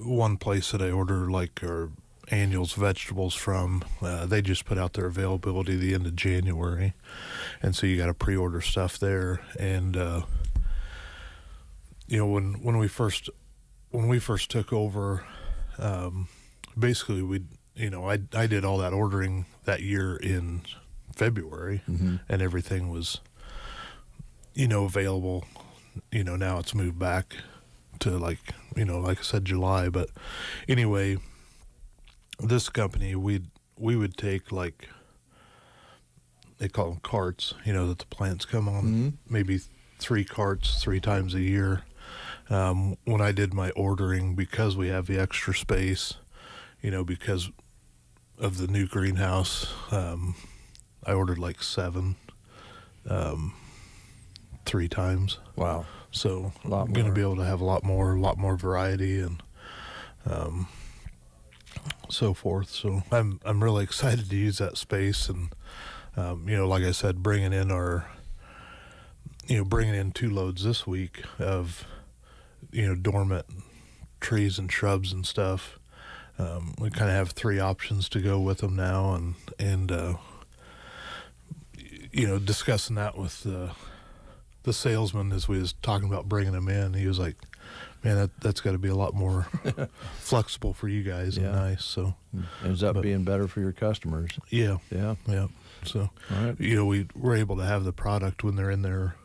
one place that I order like our annuals vegetables from, they just put out their availability the end of January, and so you got to pre-order stuff there. And when we first took over, basically I did all that ordering that year in February, and everything was available. Now it's moved back to like I said, July. But anyway, this company, we would take, like, they call them carts, that the plants come on, maybe 3 carts 3 times a year. When I did my ordering, because we have the extra space, because of the new greenhouse, I ordered like 7, 3 times. Wow. So I'm going to be able to have a lot more variety and so forth. So I'm really excited to use that space, and like I said, bringing in 2 loads this week of dormant trees and shrubs and stuff. We kind of have 3 options to go with them now, and discussing that with the salesman as we was talking about bringing them in. He was like, man, that's got to be a lot more flexible for you guys and nice. So ends up being better for your customers. Yeah. Yeah. So, all right. we were able to have the product when they're in there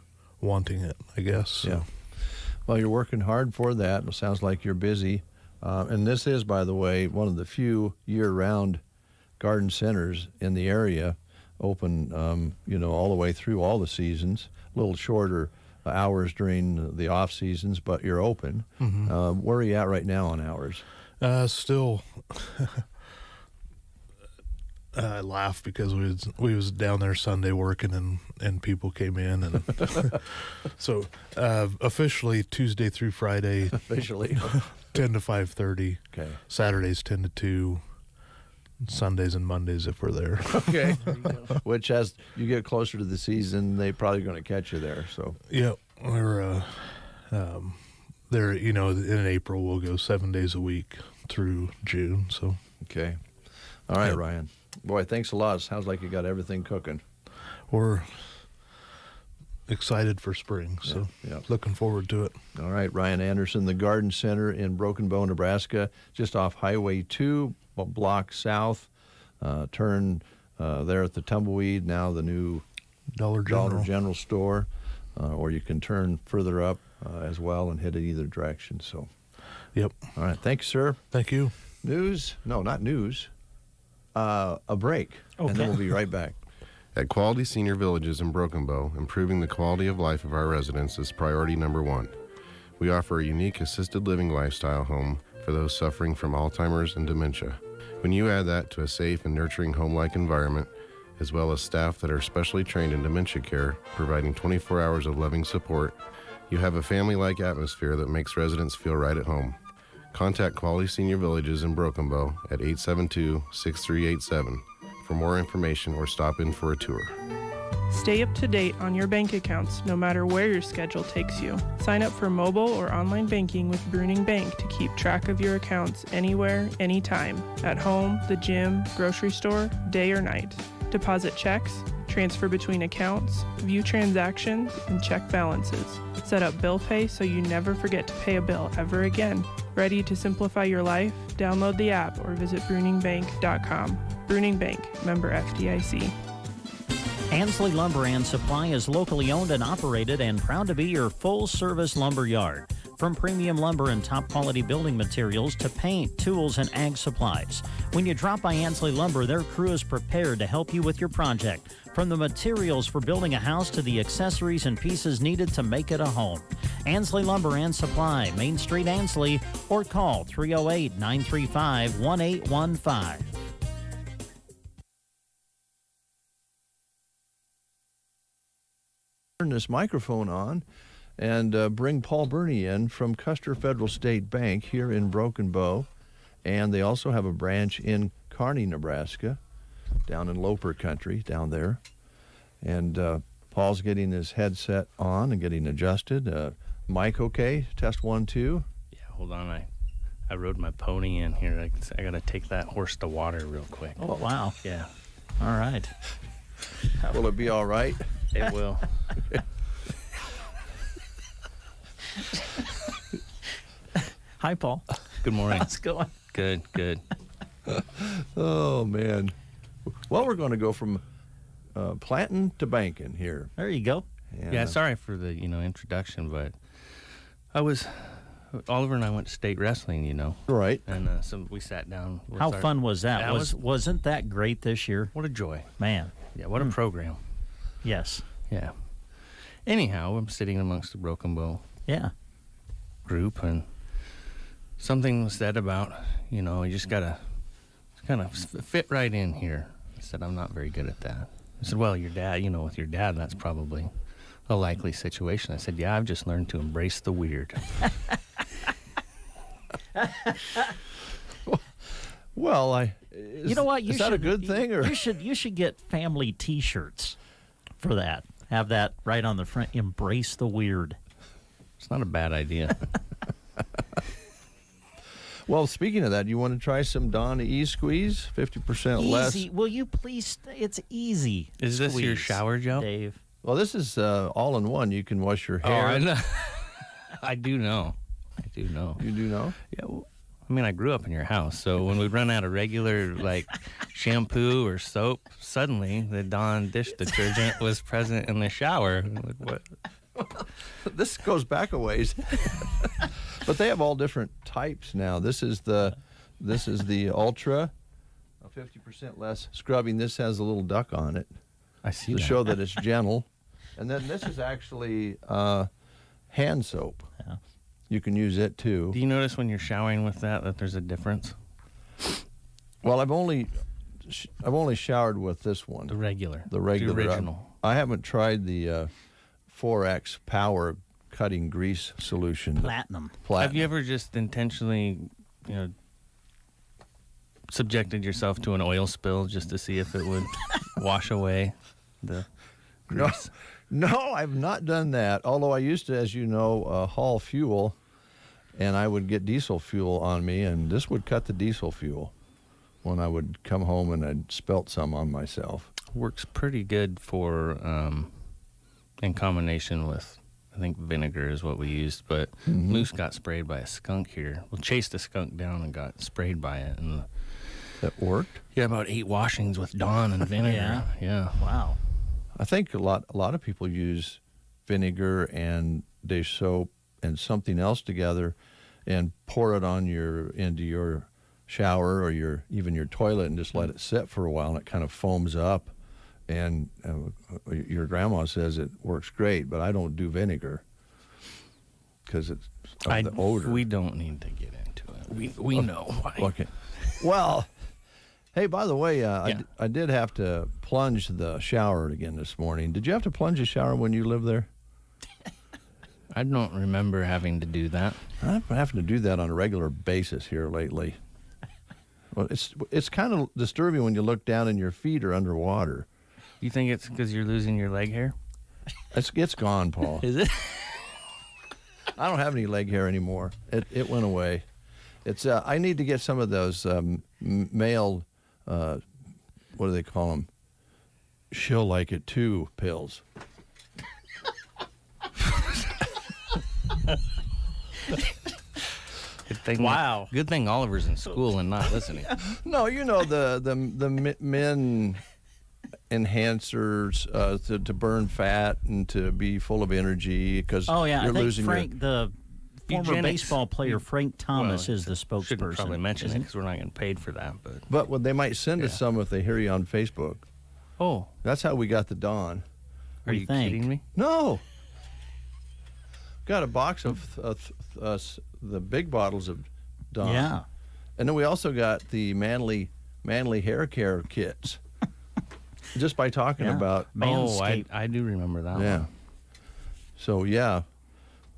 wanting it, I guess. So. Yeah. Well, you're working hard for that. It sounds like you're busy. And this is, by the way, one of the few year-round garden centers in the area, open, all the way through all the seasons. A little shorter hours during the off seasons, but you're open. Where are you at right now on hours? Still, I laugh because we was down there Sunday working, and people came in, and so officially Tuesday through Friday, officially 10 to 5:30. Okay. Saturdays 10 to 2. Sundays and Mondays if we're there. Okay. Which, as you get closer to the season, they're probably going to catch you there. So yeah, we're there. In April we'll go 7 days a week through June. So okay. All right, Ryan. Boy, thanks a lot. Sounds like you got everything cooking. We're excited for spring, so looking forward to it. All right, Ryan Anderson, the Garden Center in Broken Bow, Nebraska, just off Highway 2, a block south. Turn there at the Tumbleweed, now the new Dollar General store, or you can turn further up as well and head in either direction. So, yep. All right, thanks, sir. Thank you. News? No, not news. A break, and then we'll be right back. At Quality Senior Villages in Broken Bow, improving the quality of life of our residents is priority number 1. We offer a unique assisted living lifestyle home for those suffering from Alzheimer's and dementia. When you add that to a safe and nurturing home-like environment, as well as staff that are specially trained in dementia care, providing 24 hours of loving support, you have a family-like atmosphere that makes residents feel right at home. Contact Quality Senior Villages in Broken Bow at 872-6387 for more information or stop in for a tour. Stay up to date on your bank accounts no matter where your schedule takes you. Sign up for mobile or online banking with Bruning Bank to keep track of your accounts anywhere, anytime, at home, the gym, grocery store, day or night. Deposit checks, transfer between accounts, view transactions, and check balances. Set up bill pay so you never forget to pay a bill ever again. Ready to simplify your life? Download the app or visit bruningbank.com. Bruning Bank, member FDIC. Ansley Lumber and Supply is locally owned and operated and proud to be your full-service lumber yard. From premium lumber and top-quality building materials to paint, tools, and ag supplies. When you drop by Ansley Lumber, their crew is prepared to help you with your project. From the materials for building a house to the accessories and pieces needed to make it a home. Ansley Lumber and Supply, Main Street, Ansley, or call 308-935-1815. Turn this microphone on and bring Paul Burney in from Custer Federal State Bank here in Broken Bow. And they also have a branch in Kearney, Nebraska, down in Loper Country, down there. And Paul's getting his headset on and getting adjusted. Mic okay? Test 1, 2. Yeah, hold on. I I rode my pony in here. I got to take that horse to water real quick. Oh, wow. Yeah. All right. Will it be all right? It will. Hi, Paul. Good morning. How's it going? Good. Oh, man. Well, we're going to go from planting to banking here. There you go. And, yeah, sorry for the, introduction, but Oliver and I went to state wrestling, Right. And so we sat down. How fun was that? Wasn't that great this year? What a joy. Man. Yeah, what a program. Yes. Yeah. Anyhow, I'm sitting amongst the Broken Bow group, and something was said about, you just got to kind of fit right in here. I said, I'm not very good at that. I said, well, your dad, with your dad, that's probably a likely situation. I said, yeah, I've just learned to embrace the weird. Well, you know what? Is that a good thing? Or you should get family T-shirts for that. Have that right on the front. Embrace the weird. It's not a bad idea. Well, speaking of that, you want to try some Dawn E-Squeeze? 50% less. Easy. Will you please? It's easy. Is this your shower gel, Dave? Well, this is all in one. You can wash your hair. Oh, I know. I do know. You do know? Yeah. Well, I mean, I grew up in your house, so when we run out of regular shampoo or soap, suddenly the Dawn dish detergent was present in the shower. What? This goes back a ways. But they have all different types now. This is the Ultra, 50% less scrubbing. This has a little duck on it. I see to that. show that it's gentle. And then this is actually hand soap. Yeah. You can use it too. Do you notice when you're showering with that there's a difference? Well, I've only showered with this one. The regular. The original. I haven't tried the 4X Power cutting grease solution. Platinum. Have you ever just intentionally, subjected yourself to an oil spill just to see if it would wash away the grease? No, I've not done that. Although I used to, as you know, haul fuel, and I would get diesel fuel on me, and this would cut the diesel fuel when I would come home and I'd spelt some on myself. Works pretty good for, in combination with, I think vinegar is what we used, but Moose got sprayed by a skunk here. Well, chased the skunk down and got sprayed by it, and that worked. Yeah, about 8 washings with Dawn and vinegar. Yeah. Wow. I think a lot of people use vinegar and dish soap and something else together, and pour it on into your shower or even your toilet, and just let it sit for a while, and it kind of foams up. And your grandma says it works great, but I don't do vinegar because it's of the odor. We don't need to get into it. We know why. Okay. Well, hey, by the way, I did have to plunge the shower again this morning. Did you have to plunge the shower when you lived there? I don't remember having to do that. I'm having to do that on a regular basis here lately. Well, it's kind of disturbing when you look down and your feet are underwater. You think it's because you're losing your leg hair? It's gone, Paul. Is it? I don't have any leg hair anymore. It went away. It's I need to get some of those male, what do they call them? She'll like it too pills. Wow. Good thing Oliver's in school and not listening. No, you know the men enhancers to burn fat and to be full of energy because I you're think losing Frank, the former Eugenics. baseball player Frank Thomas is the spokesperson. Shouldn't probably mention it because we're not getting paid for that. But what they might send us some if they hear you on Facebook. Oh, that's how we got the Dawn. Are you kidding me? No. Got a box of the big bottles of Dawn. Yeah. And then we also got the manly hair care kits. Just by talking about Manscaped. I do remember that yeah. one. So yeah.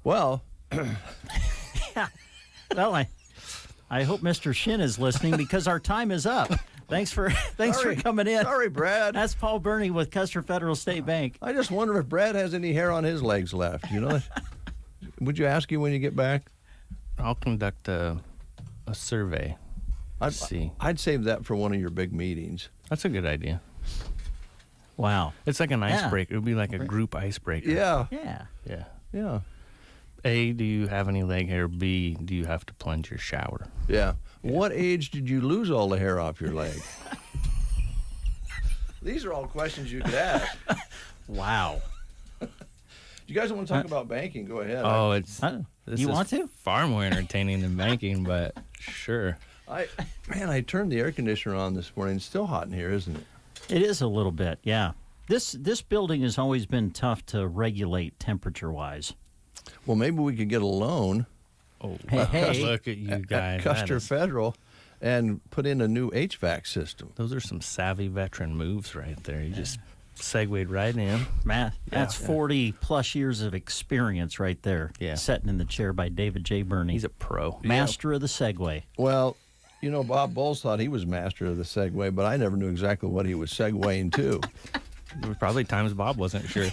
Well, well, I hope Mr. Shin is listening because our time is up. Thanks for coming in. Sorry, Brad. That's Paul Burney with Custer Federal State Bank. I just wonder if Brad has any hair on his legs left. You know, would you ask you when you get back? I'll conduct a a survey. I'd save that for one of your big meetings. That's a good idea. Wow. It's like an icebreaker. It would be like a group icebreaker. Yeah. Yeah. Yeah. Yeah. A, do you have any leg hair? B, do you have to plunge your shower? Yeah. What age did you lose all the hair off your leg? These are all questions you could ask. Wow. You guys want to talk about banking? Go ahead. Oh, you want to? Far more entertaining than banking, but sure. I turned the air conditioner on this morning. It's still hot in here, isn't it? It is a little bit, yeah. This building has always been tough to regulate temperature-wise. Well, maybe we could get a loan. Oh, hey. Look at you guys. At Custer Federal and put in a new HVAC system. Those are some savvy veteran moves right there. You just segued right in. Matt, that's 40-plus years of experience right there. Yeah. Sitting in the chair by David J. Burney. He's a pro. Master of the Segway. Well, you know, Bob Bowles thought he was master of the Segway, but I never knew exactly what he was segueing to. There were probably times Bob wasn't sure.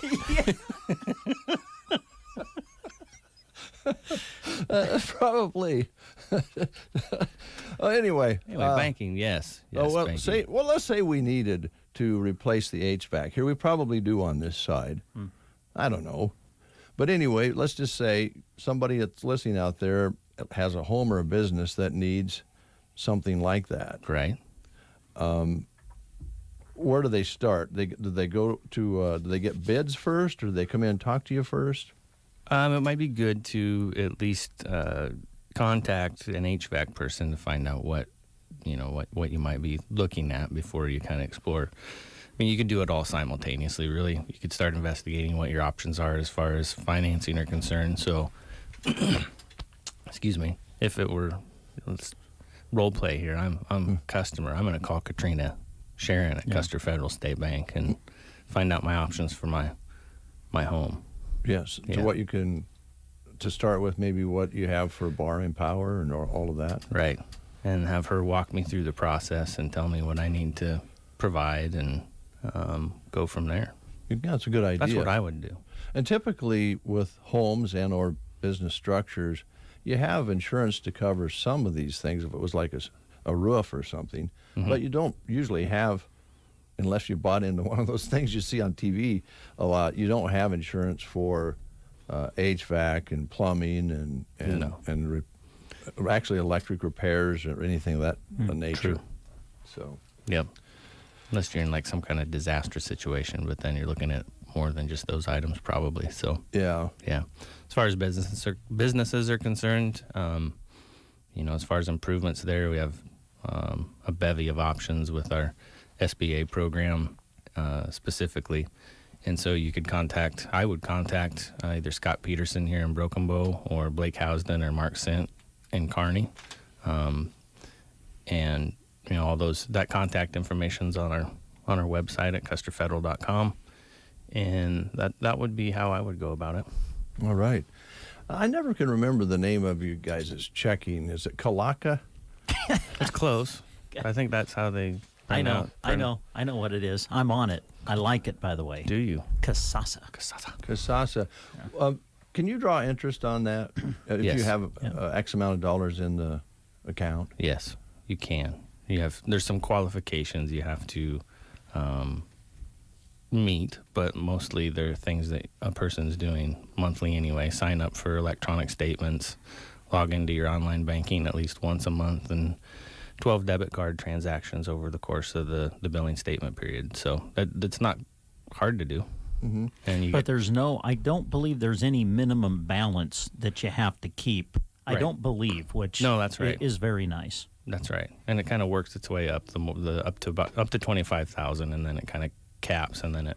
Probably. Anyway, banking, yes. Banking. Let's say we needed to replace the HVAC. Here we probably do on this side. I don't know. But anyway, let's just say somebody that's listening out there has a home or a business that needs something like that. Right. Where do they start? Do they go to? Do they get bids first, or do they come in and talk to you first? It might be good to at least contact an HVAC person to find out what you might be looking at before you kind of explore. I mean, you could do it all simultaneously, really. You could start investigating what your options are as far as financing are concerned. So, excuse me, if it were, let's role play here. I'm a customer. I'm going to call Katrina Sharon at Custer Federal State Bank and find out my options for my home. Yes, to what you can, to start with, maybe what you have for borrowing power and all of that. Right, and have her walk me through the process and tell me what I need to provide and go from there. Yeah, that's a good idea. That's what I would do. And typically with homes and or business structures, you have insurance to cover some of these things if it was like a roof or something, but you don't usually have, unless you bought into one of those things you see on TV a lot, you don't have insurance for HVAC and plumbing and actually electric repairs or anything of that nature. True. So. Yep. Unless you're in like some kind of disaster situation, but then you're looking at more than just those items probably. So yeah. As far as businesses are concerned, as far as improvements there, we have a bevy of options with our SBA program specifically. And so I would contact either Scott Peterson here in Broken Bow or Blake Housden or Mark Sint in Kearney. And all that contact information's on our website at custerfederal.com. And that would be how I would go about it. All right. I never can remember the name of you guys' checking. Is it Kalaka? It's close. I think that's how they I know what it is. I'm on it. I like it, by the way. Do you? Kasasa. Yeah. Can you draw interest on that if you have X amount of dollars in the account? Yes, you can. There's some qualifications you have to meet, but mostly they're things that a person's doing monthly anyway. Sign up for electronic statements, log into your online banking at least once a month, and 12 debit card transactions over the course of the billing statement period. So that's not hard to do. Mm-hmm. But I don't believe there's any minimum balance that you have to keep. Right. I don't believe, which that's right. is very nice. That's right, and it kind of works its way up up to 25,000, and then it kind of caps, and then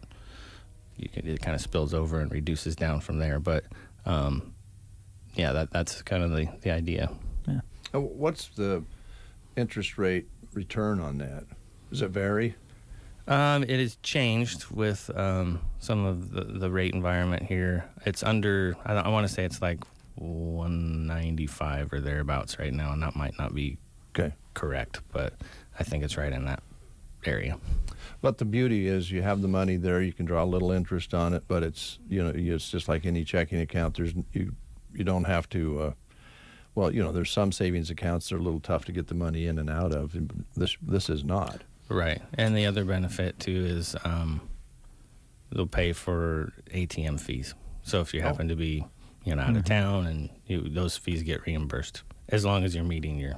it kind of spills over and reduces down from there. But that's kind of the idea. Yeah. What's the interest rate return on that? Does it vary? It has changed with some of the rate environment here. It's under, I want to say it's like 195 or thereabouts right now, and that might not be correct, but I think it's right in that area. But the beauty is you have the money there, you can draw a little interest on it, but it's it's just like any checking account. You don't have to well, there's some savings accounts that are a little tough to get the money in and out of. And this is not. Right. And the other benefit, too, is they'll pay for ATM fees. So if you happen to be out of town, and those fees get reimbursed as long as you're meeting your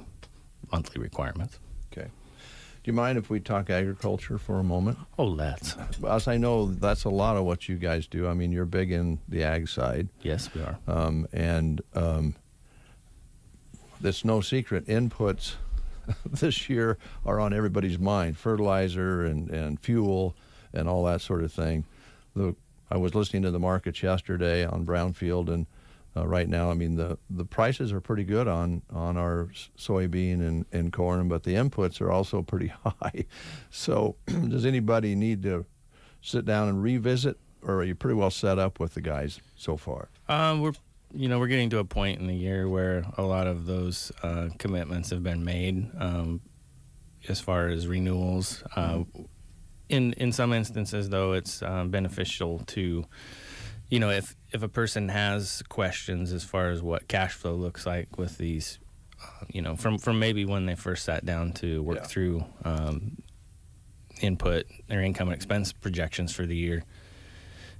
monthly requirements. Okay. Do you mind if we talk agriculture for a moment? Oh, let's. As I know, that's a lot of what you guys do. I mean, you're big in the ag side. Yes, we are. And it's no secret, inputs this year are on everybody's mind. Fertilizer and fuel and all that sort of thing. I was listening to the markets yesterday on Brownfield, and right now, I mean, the prices are pretty good on our soybean and corn, but the inputs are also pretty high. So does anybody need to sit down and revisit, or are you pretty well set up with the guys so far? We're getting to a point in the year where a lot of those commitments have been made as far as renewals. In some instances, though, it's beneficial to, if a person has questions as far as what cash flow looks like with these, from maybe when they first sat down to work through input or income and expense projections for the year.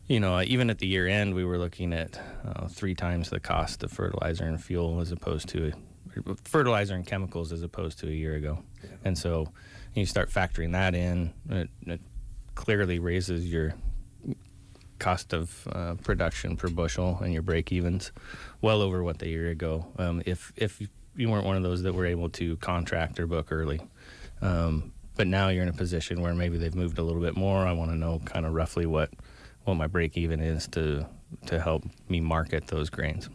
Even at the year end, we were looking at 3 times the cost of fertilizer and fuel fertilizer and chemicals as opposed to a year ago. Yeah. And so you start factoring that in, it clearly raises your cost of production per bushel and your break-evens well over what they year ago. If you weren't one of those that were able to contract or book early. But now you're in a position where maybe they've moved a little bit more. I want to know kind of roughly what my break-even is to help me market those grains.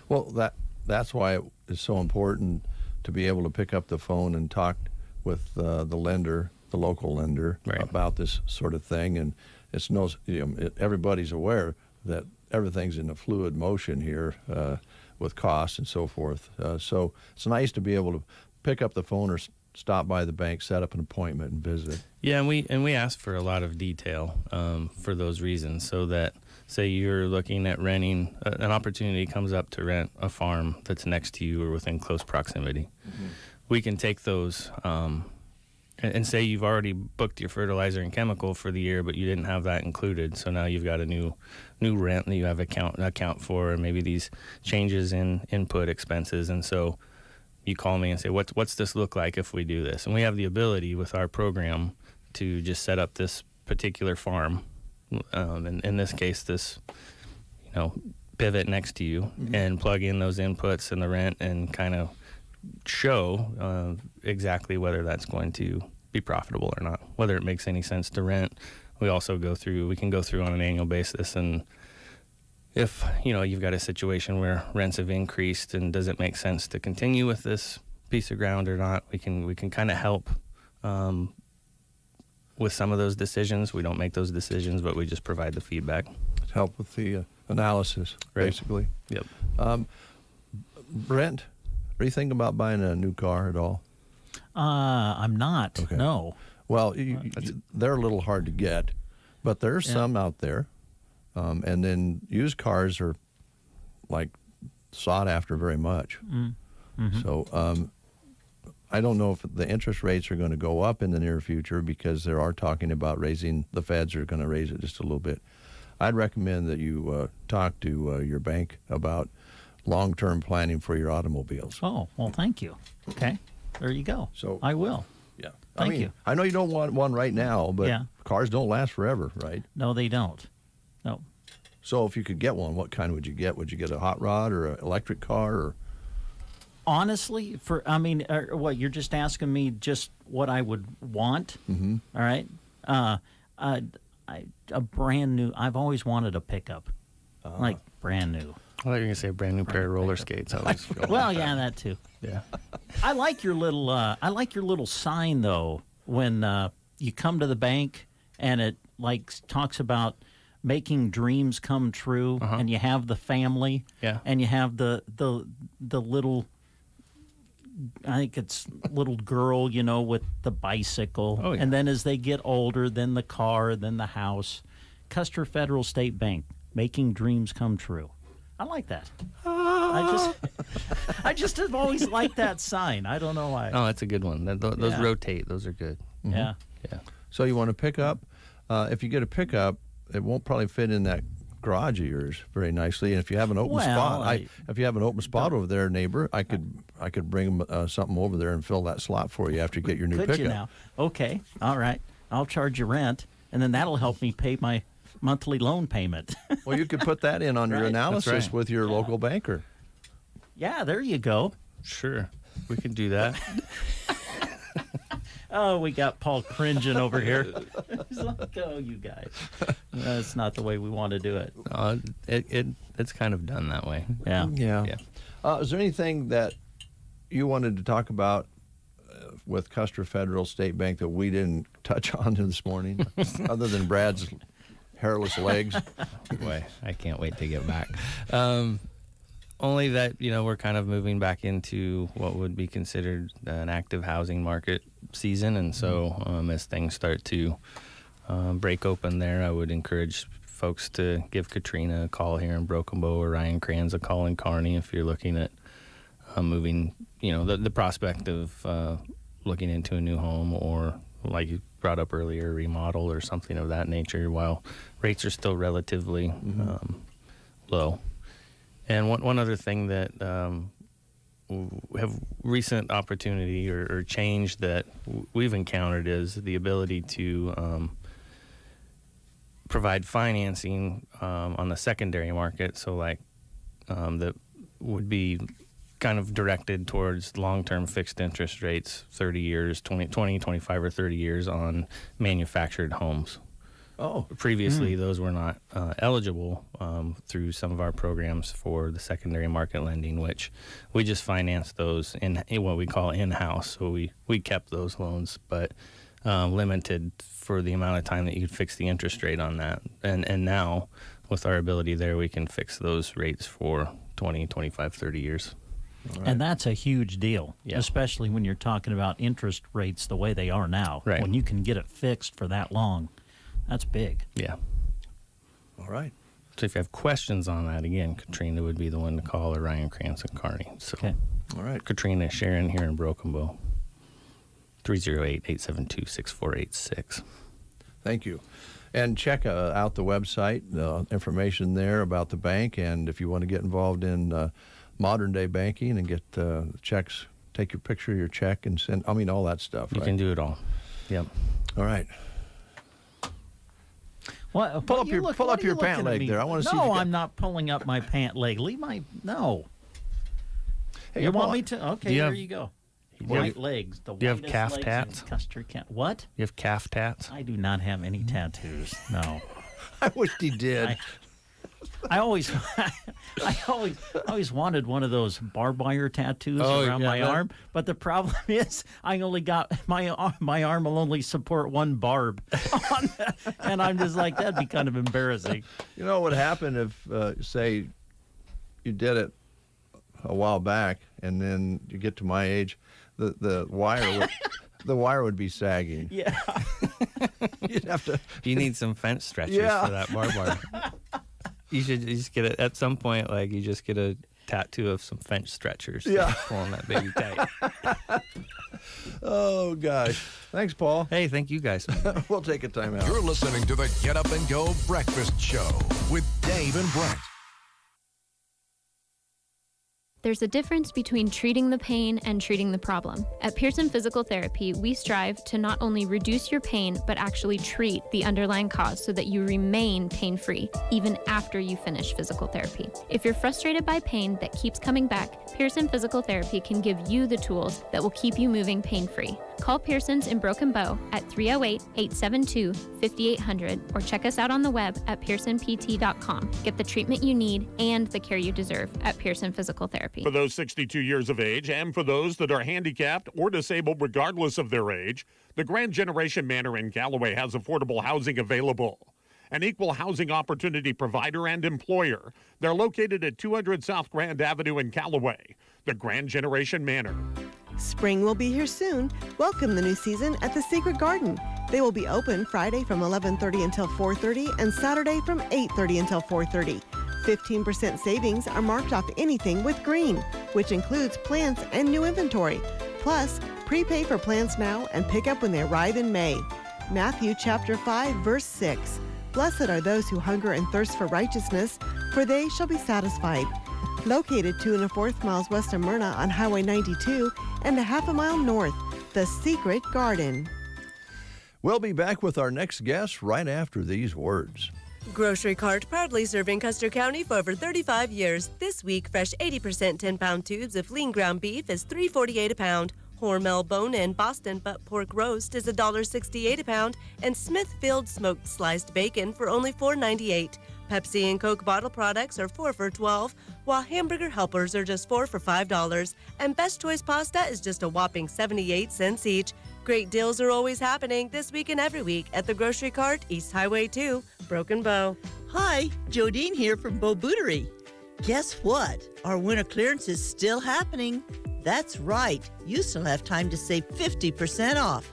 Well, that's why it is so important to be able to pick up the phone and talk with the lender, the local lender, about this sort of thing. And it's everybody's aware that everything's in a fluid motion here with costs and so forth. So it's nice to be able to pick up the phone or stop by the bank, set up an appointment, and visit. Yeah, and we ask for a lot of detail for those reasons, so that, say you're looking at renting, an opportunity comes up to rent a farm that's next to you or within close proximity. Mm-hmm. We can take those and say you've already booked your fertilizer and chemical for the year, but you didn't have that included. So now you've got a new rent that you have account for, and maybe these changes in input expenses. And so you call me and say, what's this look like if we do this? And we have the ability with our program to just set up this particular farm, and in this case, this pivot next to you, mm-hmm. and plug in those inputs and the rent and kind of show exactly whether that's going to be profitable or not, whether it makes any sense to rent. We can go through on an annual basis, and if you've got a situation where rents have increased and does it make sense to continue with this piece of ground or not, we can kind of help with some of those decisions. We don't make those decisions, but we just provide the feedback. Help with the analysis, basically. Yep. Brent, are you thinking about buying a new car at all? I'm not. Okay. No. Well, they're a little hard to get, but there's some out there. And then used cars are sought after very much. Mm-hmm. So I don't know if the interest rates are going to go up in the near future, because they are talking about the feds are going to raise it just a little bit. I'd recommend that you talk to your bank about long-term planning for your automobiles. Oh, well, thank you. Okay, there you go. So I will. Yeah. Thank you. I know you don't want one right now, but cars don't last forever, right? No, they don't. No. So if you could get one, what kind would you get? Would you get a hot rod or an electric car? Or? Honestly, what you're just asking me just what I would want? Mm-hmm. All right. A brand new. I've always wanted a pickup, brand new. I thought you were gonna say a brand new pair of roller skates. Well, yeah, that too. Yeah. I like your little sign though, when you come to the bank and it talks about making dreams come true, and you have the family, and you have the little, I think it's little girl, with the bicycle, and then as they get older, then the car, then the house. Custer Federal State Bank, making dreams come true. I like that. I just have always liked that sign. I don't know why. Oh, that's a good one. Those rotate. Those are good. Mm-hmm. Yeah. Yeah. So you want to pick up? If you get a pickup, it won't probably fit in that garage of yours very nicely. And if you have an open spot, if you have an open spot over there, neighbor, I could bring something over there and fill that slot for you after you get your new Could pickup. you now? Okay. All right. I'll charge you rent, and then that'll help me pay my monthly loan payment. Well, you could put that in on your Right. analysis That's right. with your local banker. Yeah, there you go. Sure. We can do that. Oh, we got Paul cringing over here. He's like, oh, you guys. That's not the way we want to do it. It's kind of done that way. Yeah. Yeah. Is there anything that you wanted to talk about with Custer Federal State Bank that we didn't touch on this morning, other than Brad's hairless legs? Boy, I can't wait to get back. Only that, we're kind of moving back into what would be considered an active housing market season. And so as things start to break open there, I would encourage folks to give Katrina a call here in Broken Bow, or Ryan Kranz a call in Kearney if you're looking at moving, the prospect of looking into a new home, or like you brought up earlier, remodel or something of that nature, while rates are still relatively low. And one other thing that have recent opportunity or change that we've encountered is the ability to provide financing on the secondary market. So that would be kind of directed towards long-term fixed interest rates, 30 years, 20, 25 or 30 years on manufactured homes. Oh. Previously, those were not eligible through some of our programs for the secondary market lending, which we just financed those in what we call in-house. So we kept those loans, but limited for the amount of time that you could fix the interest rate on that. And now, with our ability there, we can fix those rates for 20, 25, 30 years. Right. And that's a huge deal, especially when you're talking about interest rates the way they are now. Right. When you can get it fixed for that long. That's big. Yeah. All right. So if you have questions on that, again, Katrina would be the one to call, or Ryan Kranz and Kearney. So, okay. All right. Katrina Sharon here in Broken Bow, 308-872-6486. Thank you. And check out the website, the information there about the bank, and if you want to get involved in modern-day banking and get checks, take your picture of your check and send, all that stuff. You can do it all. Yep. All right. What, pull up your pant leg there. I want to see. No, I'm not pulling up my pant leg. Leave my Hey, you want me to? Okay, there you go. White legs. The do you have calf legs tats? Custer what? You have calf tats? I do not have any tattoos. No. I wished he did. I always wanted one of those barbed wire tattoos around my arm, but the problem is I only got my arm will only support one barb on that, and I'm just like, that'd be kind of embarrassing. You know what would happen if say you did it a while back and then you get to my age, the wire would be sagging. Yeah. You'd have to. You need some fence stretchers for that barbed wire. You just get it at some point. You just get a tattoo of some fence stretchers. Yeah, pulling that baby tight. Oh gosh! Thanks, Paul. Hey, thank you guys. We'll take a time out. You're listening to the Get Up and Go Breakfast Show with Dave and Brent. There's a difference between treating the pain and treating the problem. At Pearson Physical Therapy, we strive to not only reduce your pain, but actually treat the underlying cause so that you remain pain-free, even after you finish physical therapy. If you're frustrated by pain that keeps coming back, Pearson Physical Therapy can give you the tools that will keep you moving pain-free. Call Pearson's in Broken Bow at 308-872-5800 or check us out on the web at pearsonpt.com. Get the treatment you need and the care you deserve at Pearson Physical Therapy. For those 62 years of age and for those that are handicapped or disabled regardless of their age, the Grand Generation Manor in Callaway has affordable housing available. An equal housing opportunity provider and employer. They're located at 200 South Grand Avenue in Callaway. The Grand Generation Manor. Spring will be here soon. Welcome the new season at the Secret Garden. They will be open Friday from 11:30 until 4:30 and Saturday from 8:30 until 4:30. 15% savings are marked off anything with green, which includes plants and new inventory. Plus, prepay for plants now and pick up when they arrive in May. Matthew chapter 5, verse 6. Blessed are those who hunger and thirst for righteousness, for they shall be satisfied. Located 2 1/4 miles west of Myrna on Highway 92 and a half a mile north, The Secret Garden. We'll be back with our next guest right after these words. Grocery Cart, proudly serving Custer County for over 35 years. This week, fresh 80% 10-pound tubes of lean ground beef is $3.48 a pound. Hormel bone-in Boston butt pork roast is $1.68 a pound, and Smithfield smoked sliced bacon for only $4.98. Pepsi and Coke bottle products are 4 for $12, while hamburger helpers are just 4 for $5. And Best Choice pasta is just a whopping 78 cents each. Great deals are always happening this week and every week at the Grocery Cart, East Highway 2, Broken Bow. Hi, Jodine here from Bow Bootery. Guess what? Our winter clearance is still happening. That's right. You still have time to save 50% off.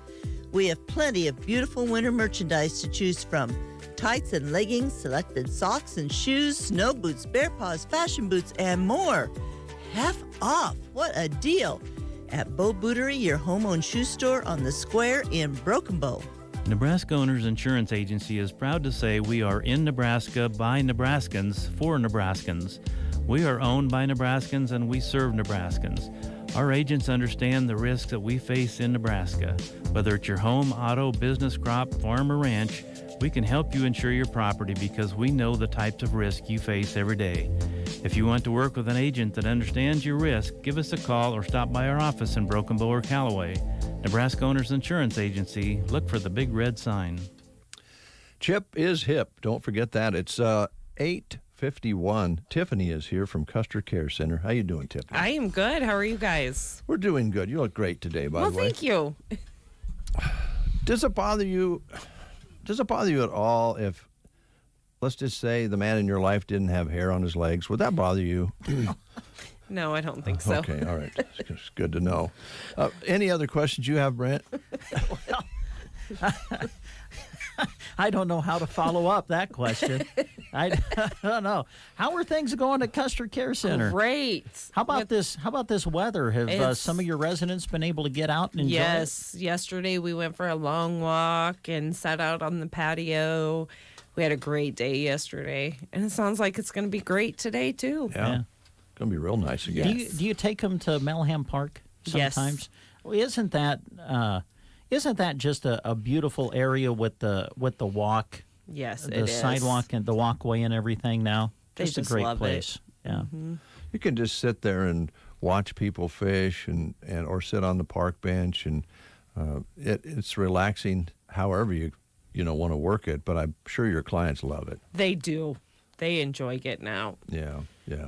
We have plenty of beautiful winter merchandise to choose from. Tights and leggings, selected socks and shoes, snow boots, bear paws, fashion boots, and more. Half off. What a deal. At Bow Bootery, your home-owned shoe store on the square in Broken Bow. Nebraska Owners Insurance Agency is proud to say we are in Nebraska by Nebraskans for Nebraskans. We are owned by Nebraskans and we serve Nebraskans. Our agents understand the risks that we face in Nebraska. Whether it's your home, auto, business, crop, farm, or ranch, we can help you insure your property because we know the types of risk you face every day. If you want to work with an agent that understands your risk, give us a call or stop by our office in Broken Bow or Callaway. Nebraska Owners Insurance Agency, look for the big red sign. Chip is hip. Don't forget that. It's 8:51. Tiffany is here from Custer Care Center. How you doing, Tiffany? I am good. How are you guys? We're doing good. You look great today, by the way. Well, thank you. Does it bother you at all if, let's just say, the man in your life didn't have hair on his legs? Would that bother you? No, I don't think so. Okay, all right. It's good to know. Any other questions you have, Brent? I don't know how to follow up that question. I don't know. How are things going at Custer Care Center? Great. How about this weather? Have some of your residents been able to get out and enjoy Yes. Yesterday we went for a long walk and sat out on the patio. We had a great day yesterday, and it sounds like it's going to be great today too. Yeah. Going to be real nice again. Do you take them to Melham Park sometimes? Yes. Well, isn't that just a beautiful area with the walk? Yes, the sidewalk and the walkway and everything now. Just a great love place. It. Yeah. Mm-hmm. You can just sit there and watch people fish and or sit on the park bench, and it's relaxing however you want to work it, but I'm sure your clients love it. They do. They enjoy getting out. Yeah.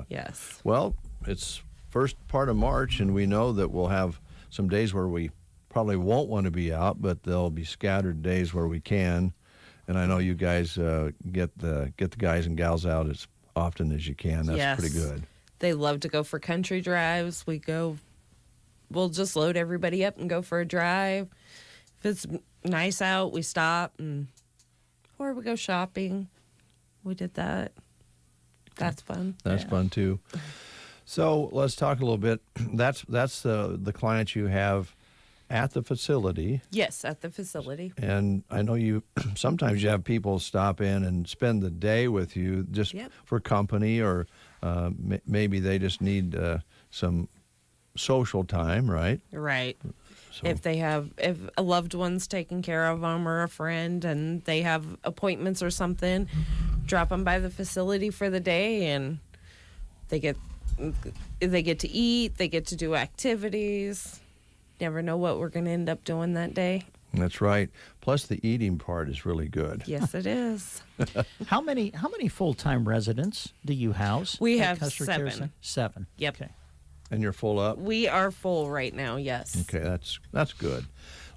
Yes. Well, it's first part of March, and we know that we'll have some days where we probably won't want to be out, but there'll be scattered days where we can. And I know you guys get the guys and gals out as often as you can. That's pretty good. They love to go for country drives. We'll just load everybody up and go for a drive. If it's nice out, we stop or we go shopping. We did that. That's fun. That's fun too. So let's talk a little bit. That's the clients you have at the facility. Yes, at the facility. And I know sometimes you have people stop in and spend the day with you just for company, or maybe they just need some social time, right? Right. So. If a loved one's taking care of them or a friend and they have appointments or something, drop them by the facility for the day, and they get to eat, they get to do activities. Never know what we're going to end up doing that day. That's right. Plus the eating part is really good. Yes, it is. How many full-time residents do you house? We have Custer 7. 7. Yep. Okay. And you're full up? We are full right now, yes. Okay, that's good.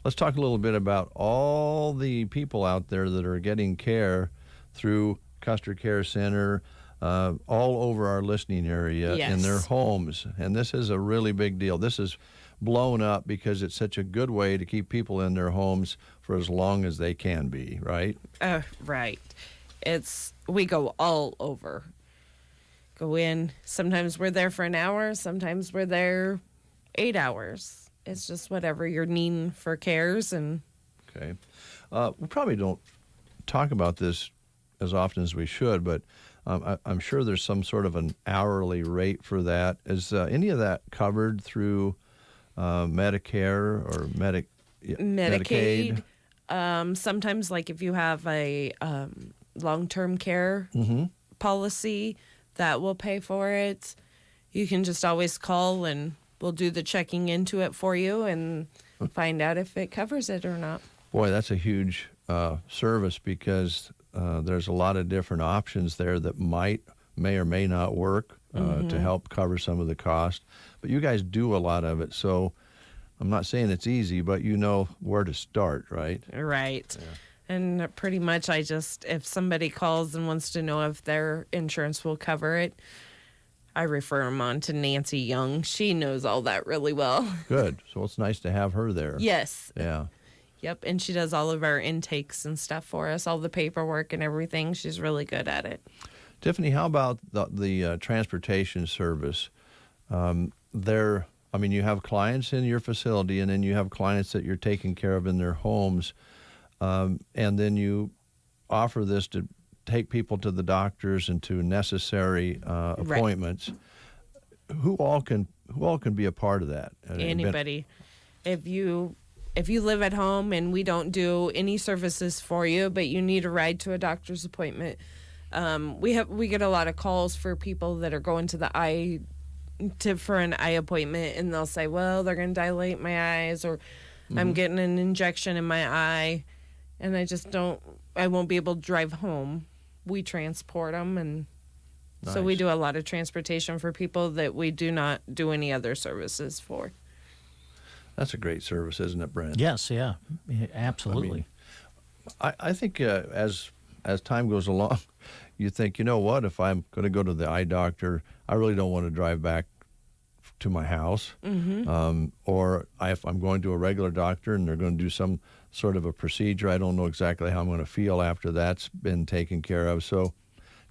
Let's talk a little bit about all the people out there that are getting care through Custer Care Center, all over our listening area in their homes. And this is a really big deal. This is blown up because it's such a good way to keep people in their homes for as long as they can be, right? Right. We go all over. go in. Sometimes we're there for an hour. Sometimes we're there 8 hours. It's just whatever you're needing for cares. And okay. We probably don't talk about this as often as we should, but I'm sure there's some sort of an hourly rate for that. Is any of that covered through Medicare or Medicaid? Sometimes, like if you have a long-term care policy, that will pay for it. You can just always call and we'll do the checking into it for you and find out if it covers it or not. Boy, that's a huge service because there's a lot of different options there that may or may not work to help cover some of the cost. But you guys do a lot of it, so I'm not saying it's easy, but you know where to start, right? Right. Yeah. And pretty much if somebody calls and wants to know if their insurance will cover it, I refer them on to Nancy Young. She knows all that really well. Good. So it's nice to have her there. Yes. Yeah. Yep. And she does all of our intakes and stuff for us, all the paperwork and everything. She's really good at it. Tiffany, how about the transportation service? You have clients in your facility, and then you have clients that you're taking care of in their homes. And then you offer this to take people to the doctors and to necessary appointments. Right. Who all can be a part of that? Anybody. If you live at home and we don't do any services for you, but you need a ride to a doctor's appointment, we get a lot of calls for people that are going to the for an eye appointment, and they'll say, well, they're going to dilate my eyes, or I'm getting an injection in my eye, and I won't be able to drive home. We transport them, and so we do a lot of transportation for people that we do not do any other services for. That's a great service, isn't it, Brent? Yes, yeah, absolutely. I think as time goes along, you think, you know what, if I'm going to go to the eye doctor, I really don't want to drive back to my house. Or if I'm going to a regular doctor and they're going to do some sort of a procedure, I don't know exactly how I'm going to feel after that's been taken care of. So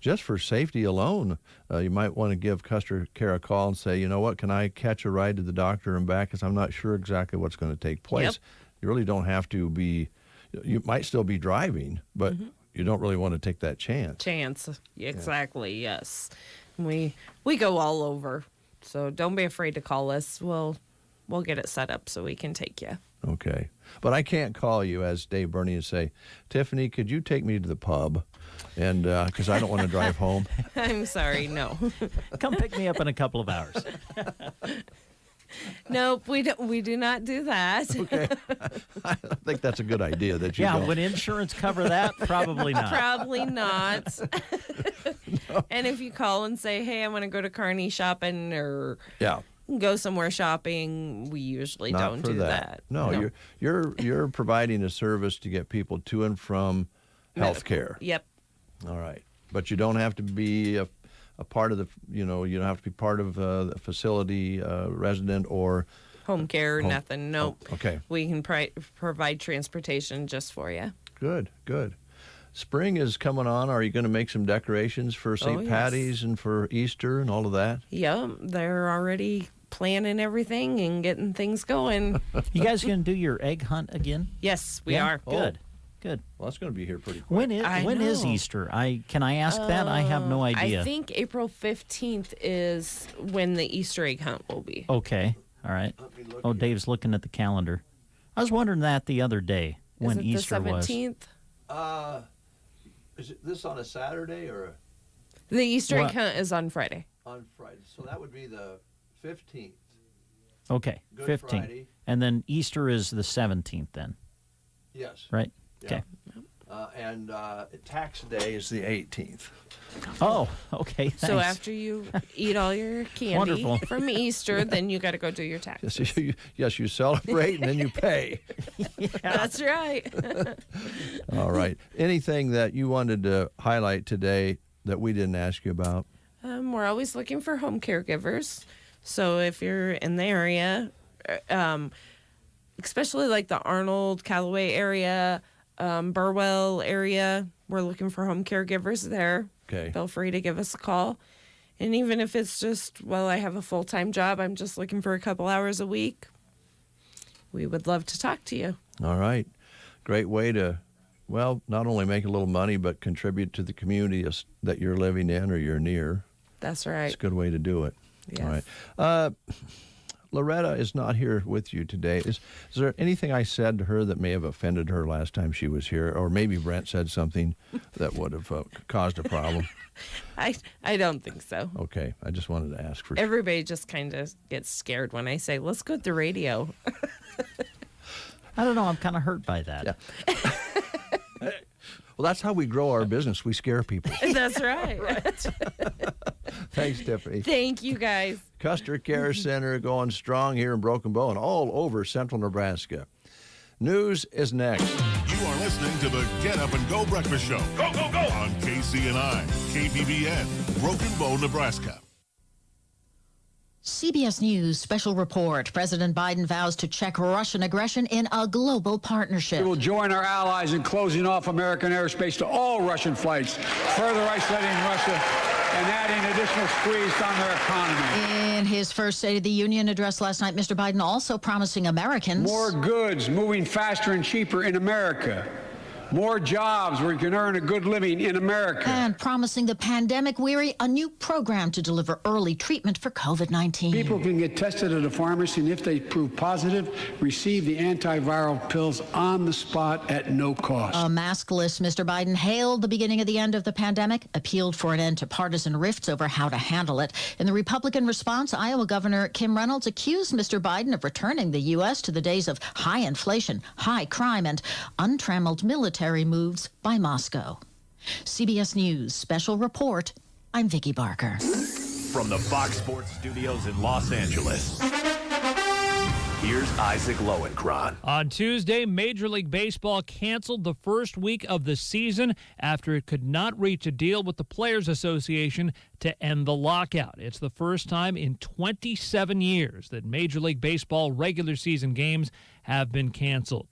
just for safety alone, you might want to give Custer Care a call and say, you know what, can I catch a ride to the doctor and back, because I'm not sure exactly what's going to take place. Yep. You really don't have to be, you might still be driving, but you don't really want to take that chance. Exactly, yeah. Yes. We go all over, so don't be afraid to call us. We'll get it set up so we can take you. Okay. But I can't call you as Dave Burney and say, Tiffany, could you take me to the pub? And because I don't want to drive home. I'm sorry, no. Come pick me up in a couple of hours. Nope, we do not do that. Okay. I think that's a good idea that you don't. Would insurance cover that? Probably not. Probably not. No. And if you call and say, hey, I want to go to Kearney shopping or go somewhere shopping, we usually don't do that. No, you're providing a service to get people to and from health care. Yep. All right. But you don't have to be a part of the, you don't have to be part of the facility resident or home care, nothing. Nope. Oh, okay. We can provide transportation just for you. Good. Spring is coming on. Are you going to make some decorations for St. Patty's and for Easter and all of that? Yeah, they're already planning everything and getting things going. You guys going to do your egg hunt again? Yes, we are. Good. Good. Well, that's going to be here pretty quick. When is Easter? Can I ask that? I have no idea. I think April 15th is when the Easter egg hunt will be. Okay. All right. Oh, Dave's looking at the calendar. I was wondering that the other day when Easter was. Is it the 17th? Is this on a Saturday or? The Easter egg hunt is on Friday. On Friday. So that would be the 15th. Okay. Good 15th. Friday. And then Easter is the 17th then. Yes. Right? Okay. And tax day is the 18th. Oh, okay. Thanks. So after you eat all your candy from Easter, then you got to go do your taxes. Yes, you celebrate and then you pay. That's right. All right. Anything that you wanted to highlight today that we didn't ask you about? We're always looking for home caregivers. So if you're in the area, especially like the Arnold, Callaway area, Burwell area, we're looking for home caregivers there. Okay. Feel free to give us a call. And even if it's just, well, I have a full-time job, I'm just looking for a couple hours a week, we would love to talk to you. All right. Great way to, well, not only make a little money, but contribute to the community that you're living in or you're near. That's right. It's a good way to do it. Yes. All right. Loretta is not here with you today. Is there anything I said to her that may have offended her last time she was here? Or maybe Brent said something that would have caused a problem? I don't think so. Okay. I just wanted to ask for Everybody just kind of gets scared when I say, let's go to the radio. I don't know. I'm kind of hurt by that. Yeah. Well, that's how we grow our business. We scare people. That's right. Thanks, Tiffany. Thank you, guys. Custer Care Center going strong here in Broken Bow and all over central Nebraska. News is next. You are listening to the Get Up and Go Breakfast Show. Go, go, go! On KCNI, KPBN, Broken Bow, Nebraska. CBS News special report. President Biden vows to check Russian aggression in a global partnership. We will join our allies in closing off American airspace to all Russian flights, further isolating Russia and adding additional squeeze on their economy. In his first State of the Union address last night, Mr. Biden also promising Americans more goods moving faster and cheaper in America. More jobs where you can earn a good living in America. And promising the pandemic-weary a new program to deliver early treatment for COVID-19. People can get tested at a pharmacy, and if they prove positive, receive the antiviral pills on the spot at no cost. A maskless Mr. Biden hailed the beginning of the end of the pandemic, appealed for an end to partisan rifts over how to handle it. In the Republican response, Iowa Governor Kim Reynolds accused Mr. Biden of returning the U.S. to the days of high inflation, high crime, and untrammeled military moves by Moscow. CBS News special report. I'm Vicki Barker. From the Fox Sports Studios in Los Angeles, here's Isaac Lowenkron. On Tuesday, Major League Baseball canceled the first week of the season after it could not reach a deal with the Players Association to end the lockout. It's the first time in 27 years that Major League Baseball regular season games have been canceled.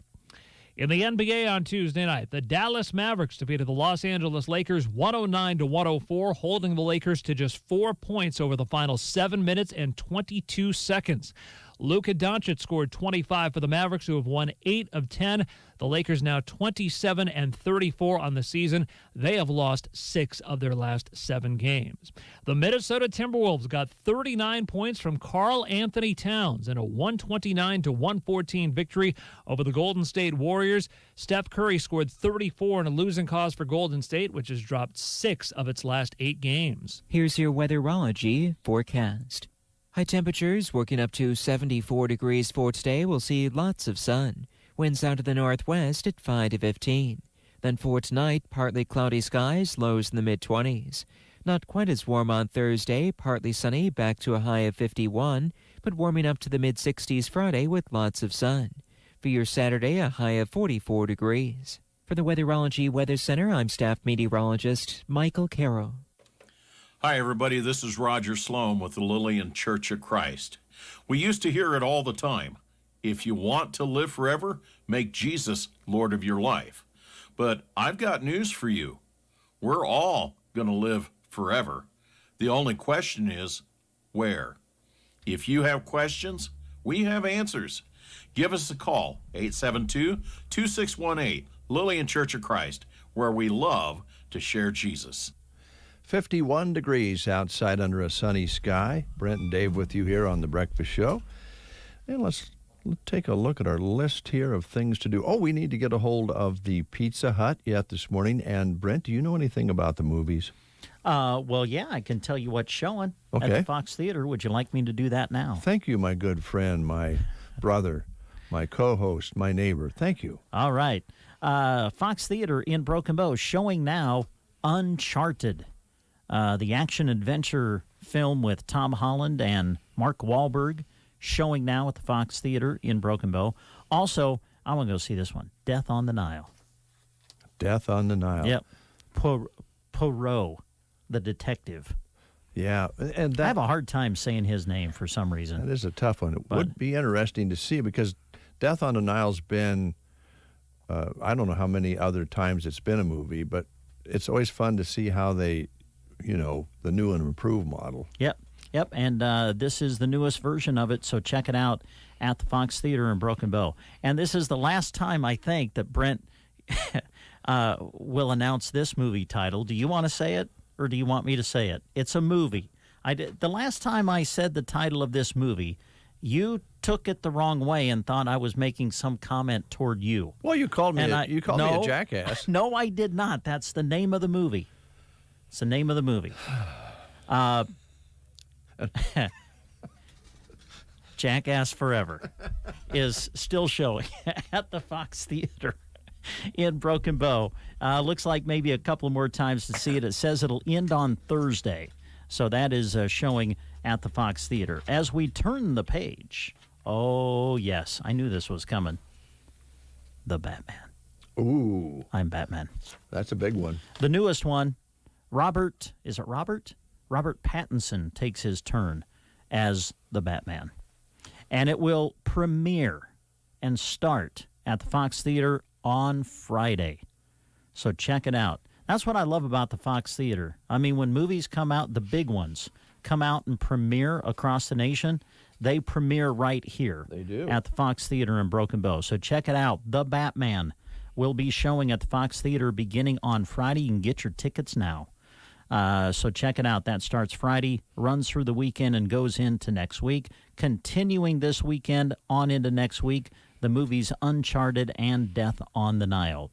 In the NBA on Tuesday night, the Dallas Mavericks defeated the Los Angeles Lakers 109-104, holding the Lakers to just 4 points over the final 7 minutes and 22 seconds. Luka Doncic scored 25 for the Mavericks, who have won 8 of 10. The Lakers now 27-34 on the season. They have lost 6 of their last 7 games. The Minnesota Timberwolves got 39 points from Karl Anthony Towns in a 129-114 victory over the Golden State Warriors. Steph Curry scored 34 in a losing cause for Golden State, which has dropped 6 of its last 8 games. Here's your Weatherology Forecast. High temperatures working up to 74 degrees for today. We'll see lots of sun. Winds out of the northwest at 5 to 15. Then for tonight, partly cloudy skies, lows in the mid-20s. Not quite as warm on Thursday, partly sunny, back to a high of 51, but warming up to the mid-60s Friday with lots of sun. For your Saturday, a high of 44 degrees. For the Weatherology Weather Center, I'm staff meteorologist Michael Carroll. Hi, everybody. This is Roger Sloan with the Lillian Church of Christ. We used to hear it all the time. If you want to live forever, make Jesus Lord of your life. But I've got news for you. We're all going to live forever. The only question is, where? If you have questions, we have answers. Give us a call, 872-2618, Lillian Church of Christ, where we love to share Jesus. 51 degrees outside under a sunny sky. Brent and Dave with you here on The Breakfast Show. And let's take a look at our list here of things to do. Oh, we need to get a hold of the Pizza Hut yet this morning. And Brent, do you know anything about the movies? Well, yeah, I can tell you what's showing at the Fox Theater. Would you like me to do that now? Thank you, my good friend, my brother, my co-host, my neighbor. Thank you. All right. Fox Theater in Broken Bow showing now Uncharted. The action-adventure film with Tom Holland and Mark Wahlberg showing now at the Fox Theater in Broken Bow. Also, I want to go see this one, Death on the Nile. Death on the Nile. Yep. Poirot, the detective. Yeah. And I have a hard time saying his name for some reason. That is a tough one. It would be interesting to see because Death on the Nile's been, I don't know how many other times it's been a movie, but it's always fun to see how they the new and improved model. Yep. And this is the newest version of it, so check it out at the Fox Theater in Broken Bow. And this is the last time, I think, that Brent will announce this movie title. Do you want to say it, or do you want me to say it? It's a movie. The last time I said the title of this movie, you took it the wrong way and thought I was making some comment toward you. Well, you called me me a jackass. No, I did not. That's the name of the movie. It's the name of the movie. Jackass Forever is still showing at the Fox Theater in Broken Bow. Looks like maybe a couple more times to see it. It says it'll end on Thursday. So that is showing at the Fox Theater. As we turn the page, oh, yes, I knew this was coming. The Batman. Ooh. I'm Batman. That's a big one. The newest one, Robert Pattinson takes his turn as the Batman. And it will premiere and start at the Fox Theater on Friday. So check it out. That's what I love about the Fox Theater. I mean, when movies come out, the big ones come out and premiere across the nation, they premiere right here. They do. At the Fox Theater in Broken Bow. So check it out. The Batman will be showing at the Fox Theater beginning on Friday. You can get your tickets now. So check it out. That starts Friday, runs through the weekend, and goes into next week. Continuing this weekend on into next week, the movies Uncharted and Death on the Nile.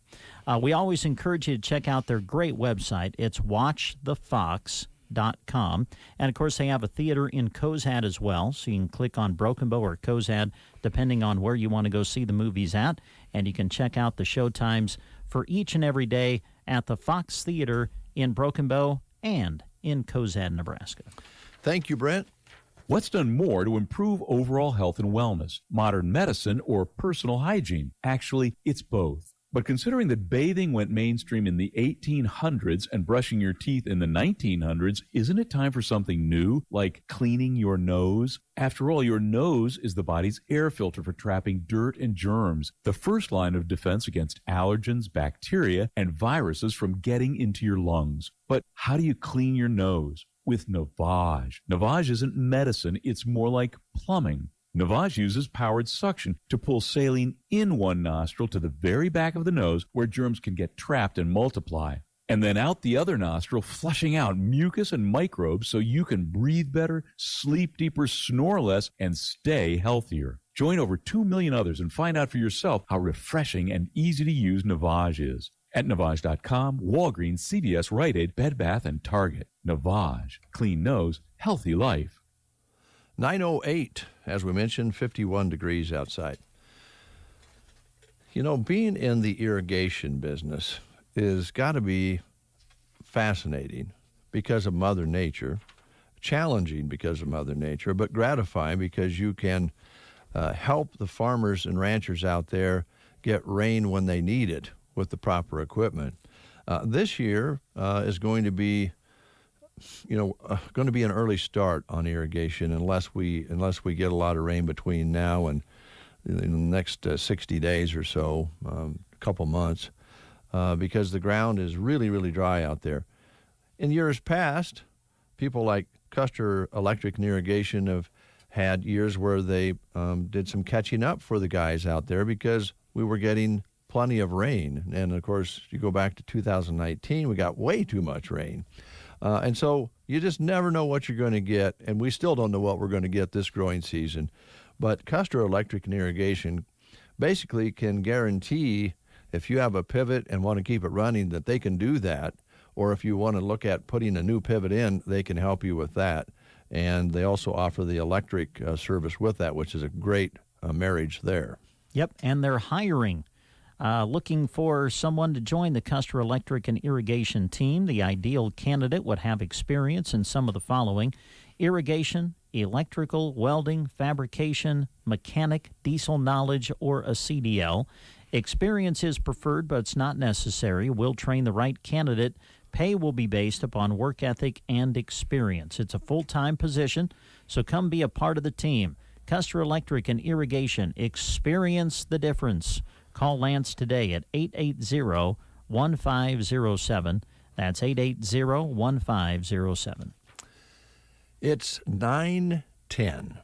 We always encourage you to check out their great website. It's watchthefox.com. And, of course, they have a theater in Cozad as well, so you can click on Broken Bow or Cozad, depending on where you want to go see the movies at. And you can check out the show times for each and every day at the Fox Theater in Broken Bow and in Cozad, Nebraska. Thank you, Brent. What's done more to improve overall health and wellness, modern medicine or personal hygiene? Actually, it's both. But considering that bathing went mainstream in the 1800s and brushing your teeth in the 1900s, isn't it time for something new, like cleaning your nose? After all, your nose is the body's air filter for trapping dirt and germs, the first line of defense against allergens, bacteria, and viruses from getting into your lungs. But how do you clean your nose? With Navage. Navage isn't medicine, it's more like plumbing. Navage uses powered suction to pull saline in one nostril to the very back of the nose where germs can get trapped and multiply. And then out the other nostril, flushing out mucus and microbes so you can breathe better, sleep deeper, snore less, and stay healthier. Join over 2 million others and find out for yourself how refreshing and easy to use Navage is. At Navage.com, Walgreens, CVS, Rite Aid, Bed Bath, and Target. Navage. Clean nose, healthy life. 9:08, as we mentioned, 51 degrees outside. You know, being in the irrigation business is got to be fascinating because of Mother Nature, challenging because of Mother Nature, but gratifying because you can help the farmers and ranchers out there get rain when they need it with the proper equipment. This year is going to be, going to be an early start on irrigation unless we get a lot of rain between now and in the next 60 days or so, a couple months, because the ground is really, really dry out there. In years past, people like Custer Electric and Irrigation have had years where they did some catching up for the guys out there because we were getting plenty of rain. And, of course, you go back to 2019, we got way too much rain. And so you just never know what you're going to get, and we still don't know what we're going to get this growing season. But Custer Electric and Irrigation basically can guarantee if you have a pivot and want to keep it running that they can do that, or if you want to look at putting a new pivot in, they can help you with that. And they also offer the electric service with that, which is a great marriage there. Yep, and they're hiring. Looking for someone to join the Custer Electric and Irrigation team. The ideal candidate would have experience in some of the following: irrigation, electrical, welding, fabrication, mechanic, diesel knowledge, or a CDL. Experience is preferred, but it's not necessary. We'll train the right candidate. Pay will be based upon work ethic and experience. It's a full-time position, so come be a part of the team. Custer Electric and Irrigation. Experience the difference. Call Lance today at 880-1507. That's 880-1507. It's 9:10.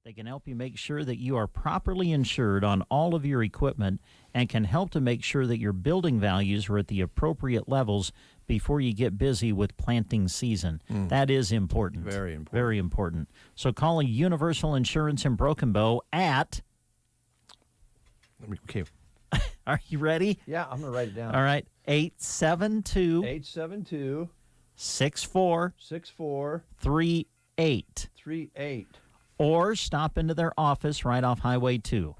They can help you make sure that you are properly insured on all of your equipment and can help to make sure that your building values are at the appropriate levels before you get busy with planting season. That is important. Very important. Very important. So call Universal Insurance in Broken Bow at... Okay. Are you ready? Yeah, I'm going to write it down. All right. 872... 872... 64... 38. 38. Or stop into their office right off Highway 2.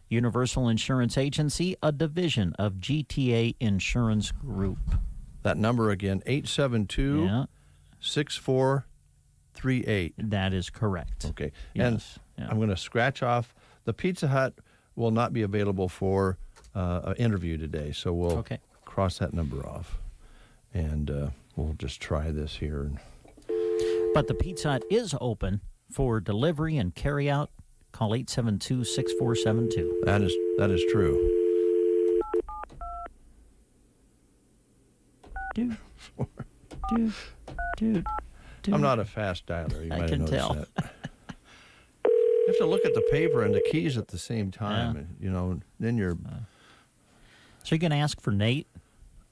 Universal Insurance Agency, a division of GTA Insurance Group. That number again, 872-6438. That is correct. Okay. Yes. And I'm going to scratch off. The Pizza Hut will not be available for an interview today, so we'll cross that number off. And we'll just try this here. But the Pizza Hut is open for delivery and carry out. Call 872-6472. That is true. Dude. I'm not a fast dialer. You I might can have noticed tell. that. You have to look at the paper and the keys at the same time. And, you know, then you're... So you're going to ask for Nate?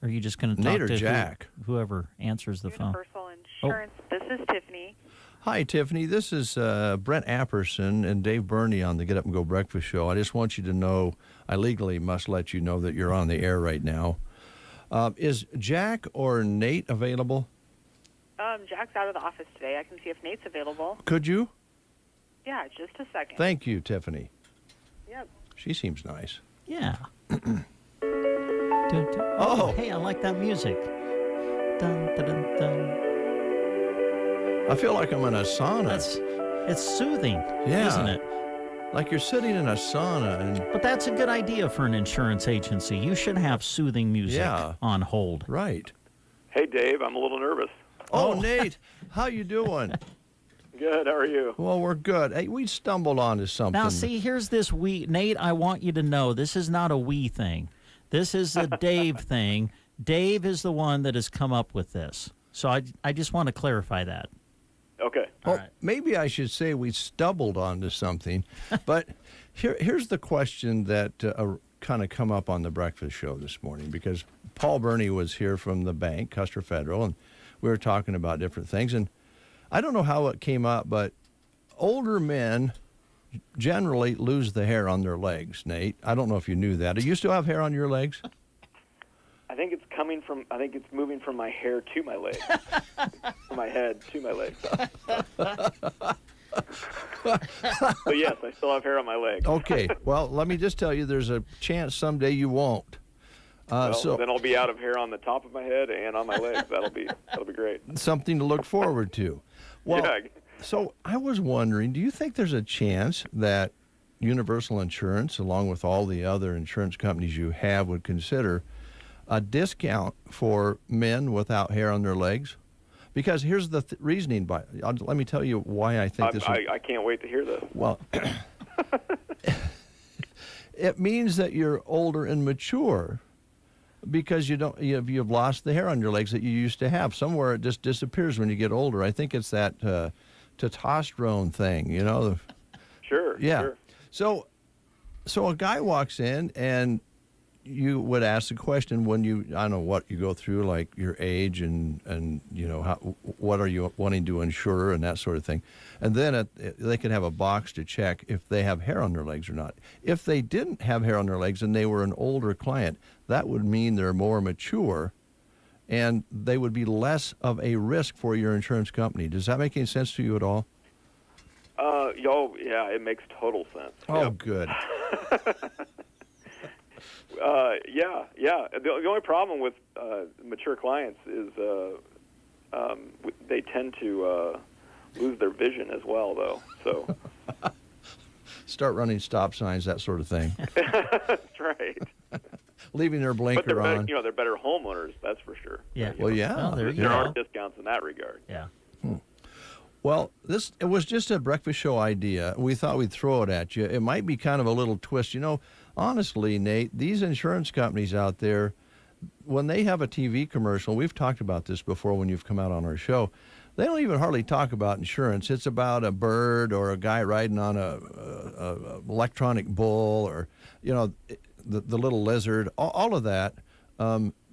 Or are you just going to talk Nate or to Jack? Whoever answers the phone? Universal Insurance. This is Tiffany. Hi, Tiffany. This is Brent Apperson and Dave Burney on the Get Up and Go Breakfast Show. I just want you to know, I legally must let you know that you're on the air right now. Is Jack or Nate available? Jack's out of the office today. I can see if Nate's available. Could you? Yeah, just a second. Thank you, Tiffany. Yep. She seems nice. Yeah. Oh, hey, I like that music. Dun, dun, dun, dun. I feel like I'm in a sauna. It's soothing, isn't it? Like you're sitting in a sauna. But that's a good idea for an insurance agency. You should have soothing music on hold. Right. Hey, Dave, I'm a little nervous. Oh, Nate, how you doing? Good, how are you? Well, we're good. Hey, we stumbled onto something. Now, see, here's this we. Nate, I want you to know this is not a we thing. This is a Dave thing. Dave is the one that has come up with this. So I just want to clarify that. Okay. Well, maybe I should say we stumbled onto something. But here's the question that kind of come up on the breakfast show this morning, because Paul Burney was here from the bank, Custer Federal, and we were talking about different things. And I don't know how it came up, but older men generally lose the hair on their legs, Nate. I don't know if you knew that. Do you still have hair on your legs? I think it's moving from my hair to my legs. From my head to my legs. But yes, I still have hair on my legs. Okay. Well, let me just tell you, there's a chance someday you won't. So then I'll be out of hair on the top of my head and on my legs. That'll be great. Something to look forward to. Well, yeah. So I was wondering, do you think there's a chance that Universal Insurance, along with all the other insurance companies you have, would consider a discount for men without hair on their legs? Because here's the reasoning. Let me tell you why I think this. I can't wait to hear this. Well, it means that you're older and mature, because you've lost the hair on your legs that you used to have. Somewhere it just disappears when you get older. I think it's that testosterone thing, you know. Sure. Yeah. Sure. So a guy walks in and you would ask the question when I don't know what you go through, like your age and you know, what are you wanting to insure and that sort of thing. And then they could have a box to check if they have hair on their legs or not. If they didn't have hair on their legs and they were an older client, that would mean they're more mature and they would be less of a risk for your insurance company. Does that make any sense to you at all? Yeah, it makes total sense. Oh, yep. Good. Yeah. The only problem with mature clients is they tend to lose their vision as well, though. So start running stop signs, that sort of thing. That's right. Leaving their blinker on. They're better homeowners, that's for sure. Yeah. Well, yeah. Well, there are discounts in that regard. Yeah. Well, it was just a breakfast show idea. We thought we'd throw it at you. It might be kind of a little twist. You know, honestly, Nate, these insurance companies out there, when they have a TV commercial, we've talked about this before when you've come out on our show, They don't even hardly talk about insurance. It's about a bird or a guy riding on a electronic bull, or the little lizard. All of that.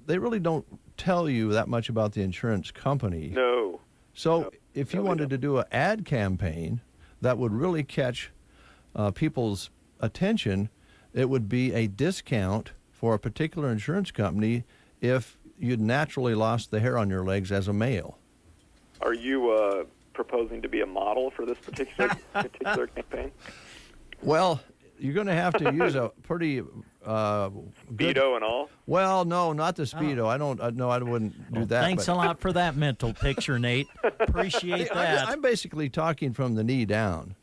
They really don't tell you that much about the insurance company. No. So if you wanted to do an ad campaign that would really catch people's attention, it would be a discount for a particular insurance company if you'd naturally lost the hair on your legs as a male. Are you proposing to be a model for this particular campaign? Well, you're going to have to use a pretty Speedo and all? Well, no, not the Speedo. I wouldn't do that. Thanks a lot for that mental picture, Nate. Appreciate that. I'm basically talking from the knee down.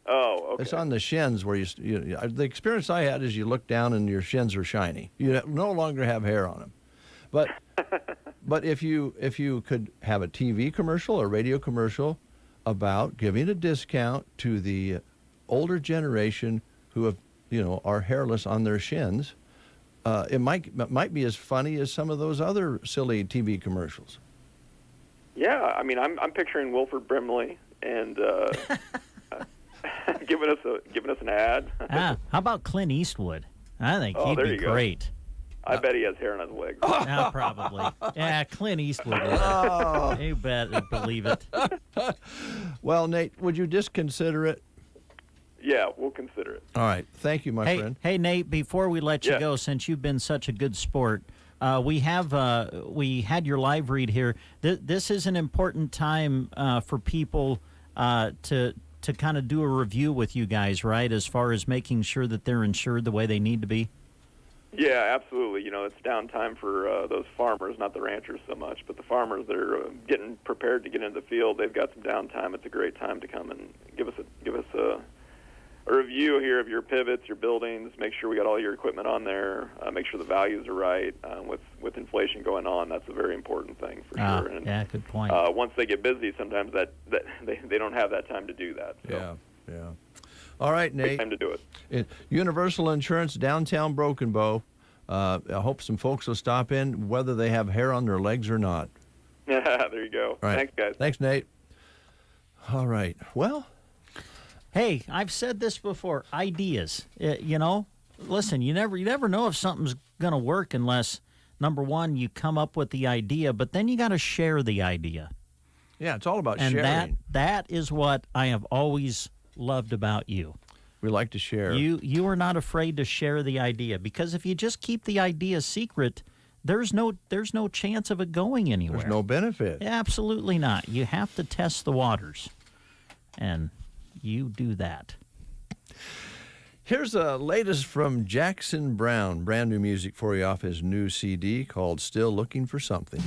Oh, okay. It's on the shins where the experience I had is you look down and your shins are shiny. You no longer have hair on them. But if you could have a TV commercial or radio commercial about giving a discount to the older generation who have are hairless on their shins, it might be as funny as some of those other silly TV commercials. Yeah, I mean, I'm picturing Wilford Brimley and giving us an ad. How about Clint Eastwood? I think he'd be great. I bet he has hair on his legs. Yeah, probably. Yeah, Clint Eastwood. You better believe it. Well, Nate, would you just consider it? Yeah, we'll consider it. All right. Thank you, my friend. Hey, Nate, before we let you go, since you've been such a good sport, we had your live read here. This is an important time for people to kind of do a review with you guys, right, as far as making sure that they're insured the way they need to be? Yeah, absolutely. It's downtime for those farmers, not the ranchers so much, but the farmers that are getting prepared to get into the field. They've got some downtime. It's a great time to come and give us a review here of your pivots, your buildings. Make sure we got all your equipment on there. Make sure the values are right. With inflation going on, that's a very important thing for sure. And, yeah, good point. Once they get busy, sometimes that they don't have that time to do that. So. Yeah. All right, Nate. Great time to do it. Universal Insurance, downtown Broken Bow. I hope some folks will stop in, whether they have hair on their legs or not. There you go. Right. Thanks, guys. Thanks, Nate. All right. Well. Hey, I've said this before. Ideas. Listen, you never know if something's going to work unless, number one, you come up with the idea, but then you got to share the idea. Yeah, it's all about sharing. And that is what I have always loved about you. We like to share. You are not afraid to share the idea, because if you just keep the idea secret, there's no chance of it going anywhere. There's no benefit. Absolutely not. You have to test the waters, and you do that. Here's the latest from Jackson Browne. Brand new music for you off his new CD called Still Looking for Something.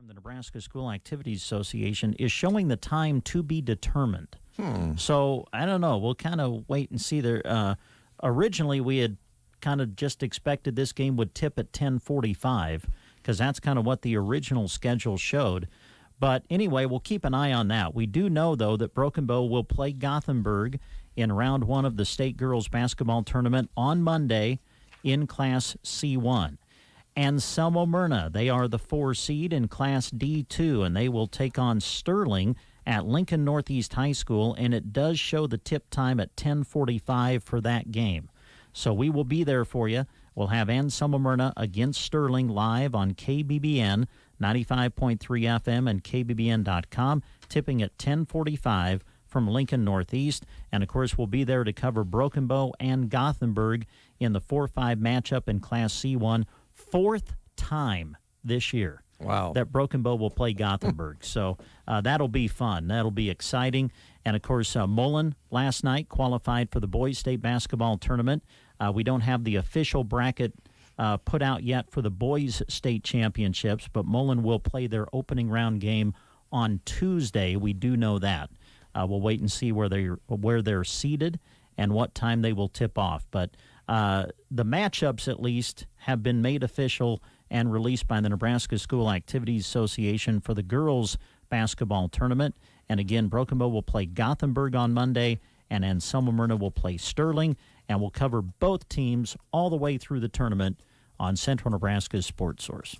from the Nebraska School Activities Association is showing the time to be determined. So I don't know. We'll kind of wait and see. There. Originally, we had kind of just expected this game would tip at 10:45 because that's kind of what the original schedule showed. But anyway, we'll keep an eye on that. We do know, though, that Broken Bow will play Gothenburg in round 1 of the state girls basketball tournament on Monday in Class C1. And Selma Myrna, they are the 4 seed in Class D2, and they will take on Sterling at Lincoln Northeast High School, and it does show the tip time at 10:45 for that game. So we will be there for you. We'll have Selma Myrna against Sterling live on KBBN 95.3 FM and KBBN.com, tipping at 10:45 from Lincoln Northeast. And, of course, we'll be there to cover Broken Bow and Gothenburg in the 4-5 matchup in Class C1. 4th time this year that Broken Bow will play Gothenburg. So that'll be fun. That'll be exciting. And, of course, Mullen last night qualified for the Boys State Basketball Tournament. We don't have the official bracket put out yet for the Boys State Championships, but Mullen will play their opening round game on Tuesday. We do know that. We'll wait and see where they're seated and what time they will tip off. But the matchups, at least, have been made official and released by the Nebraska School Activities Association for the girls basketball tournament. And again, Broken Bow will play Gothenburg on Monday, and Selma Myrna will play Sterling. And we'll cover both teams all the way through the tournament on Central Nebraska's Sports Source.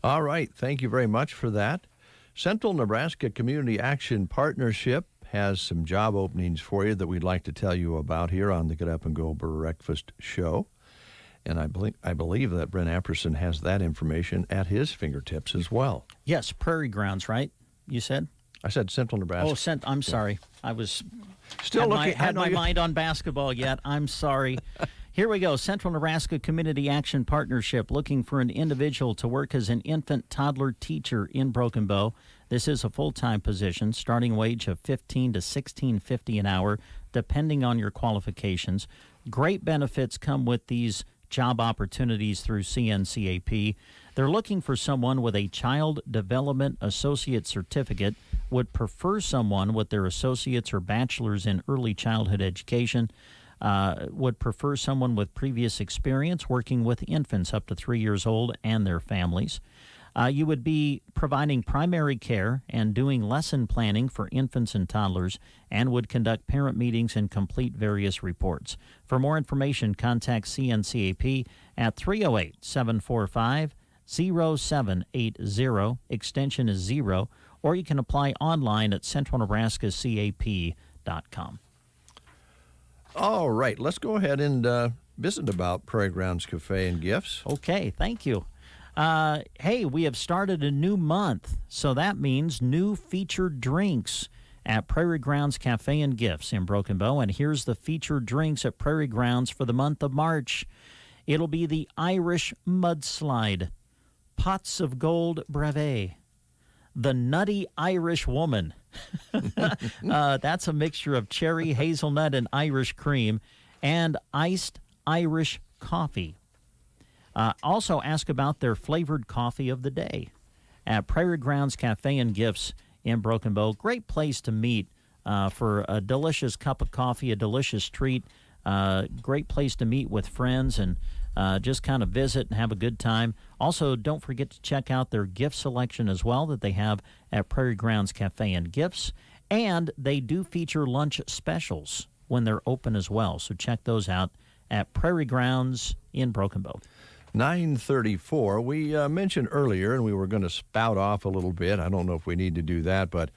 All right. Thank you very much for that. Central Nebraska Community Action Partnership has some job openings for you that we'd like to tell you about here on the Get Up and Go Breakfast Show. And I believe that Brent Apperson has that information at his fingertips as well. Yes, Prairie Grounds, right? You said? I said Central Nebraska. Oh, I'm sorry. I was still had my mind on basketball yet. I'm sorry. Here we go. Central Nebraska Community Action Partnership looking for an individual to work as an infant toddler teacher in Broken Bow. This is a full-time position, starting wage of $15 to $16.50 an hour, depending on your qualifications. Great benefits come with these job opportunities through CNCAP. They're looking for someone with a Child Development Associate Certificate, would prefer someone with their associates or bachelor's in early childhood education, would prefer someone with previous experience working with infants up to 3 years old and their families. You would be providing primary care and doing lesson planning for infants and toddlers, and would conduct parent meetings and complete various reports. For more information, contact CNCAP at 308-745-0780, extension is 0, or you can apply online at centralnebraskacap.com. All right, let's go ahead and visit about Prairie Grounds Cafe and Gifts. Okay, thank you. Hey, we have started a new month, so that means new featured drinks at Prairie Grounds Cafe and Gifts in Broken Bow. And here's the featured drinks at Prairie Grounds for the month of March. It'll be the Irish Mudslide, Pots of Gold Brevet, the Nutty Irish Woman. That's a mixture of cherry, hazelnut, and Irish cream, and iced Irish coffee. Also ask about their flavored coffee of the day at Prairie Grounds Cafe and Gifts in Broken Bow. Great place to meet for a delicious cup of coffee, a delicious treat. Great place to meet with friends and just kind of visit and have a good time. Also, don't forget to check out their gift selection as well that they have at Prairie Grounds Cafe and Gifts. And they do feature lunch specials when they're open as well. So check those out at Prairie Grounds in Broken Bow. 9:34. We mentioned earlier, and we were going to spout off a little bit. I don't know if we need to do that, but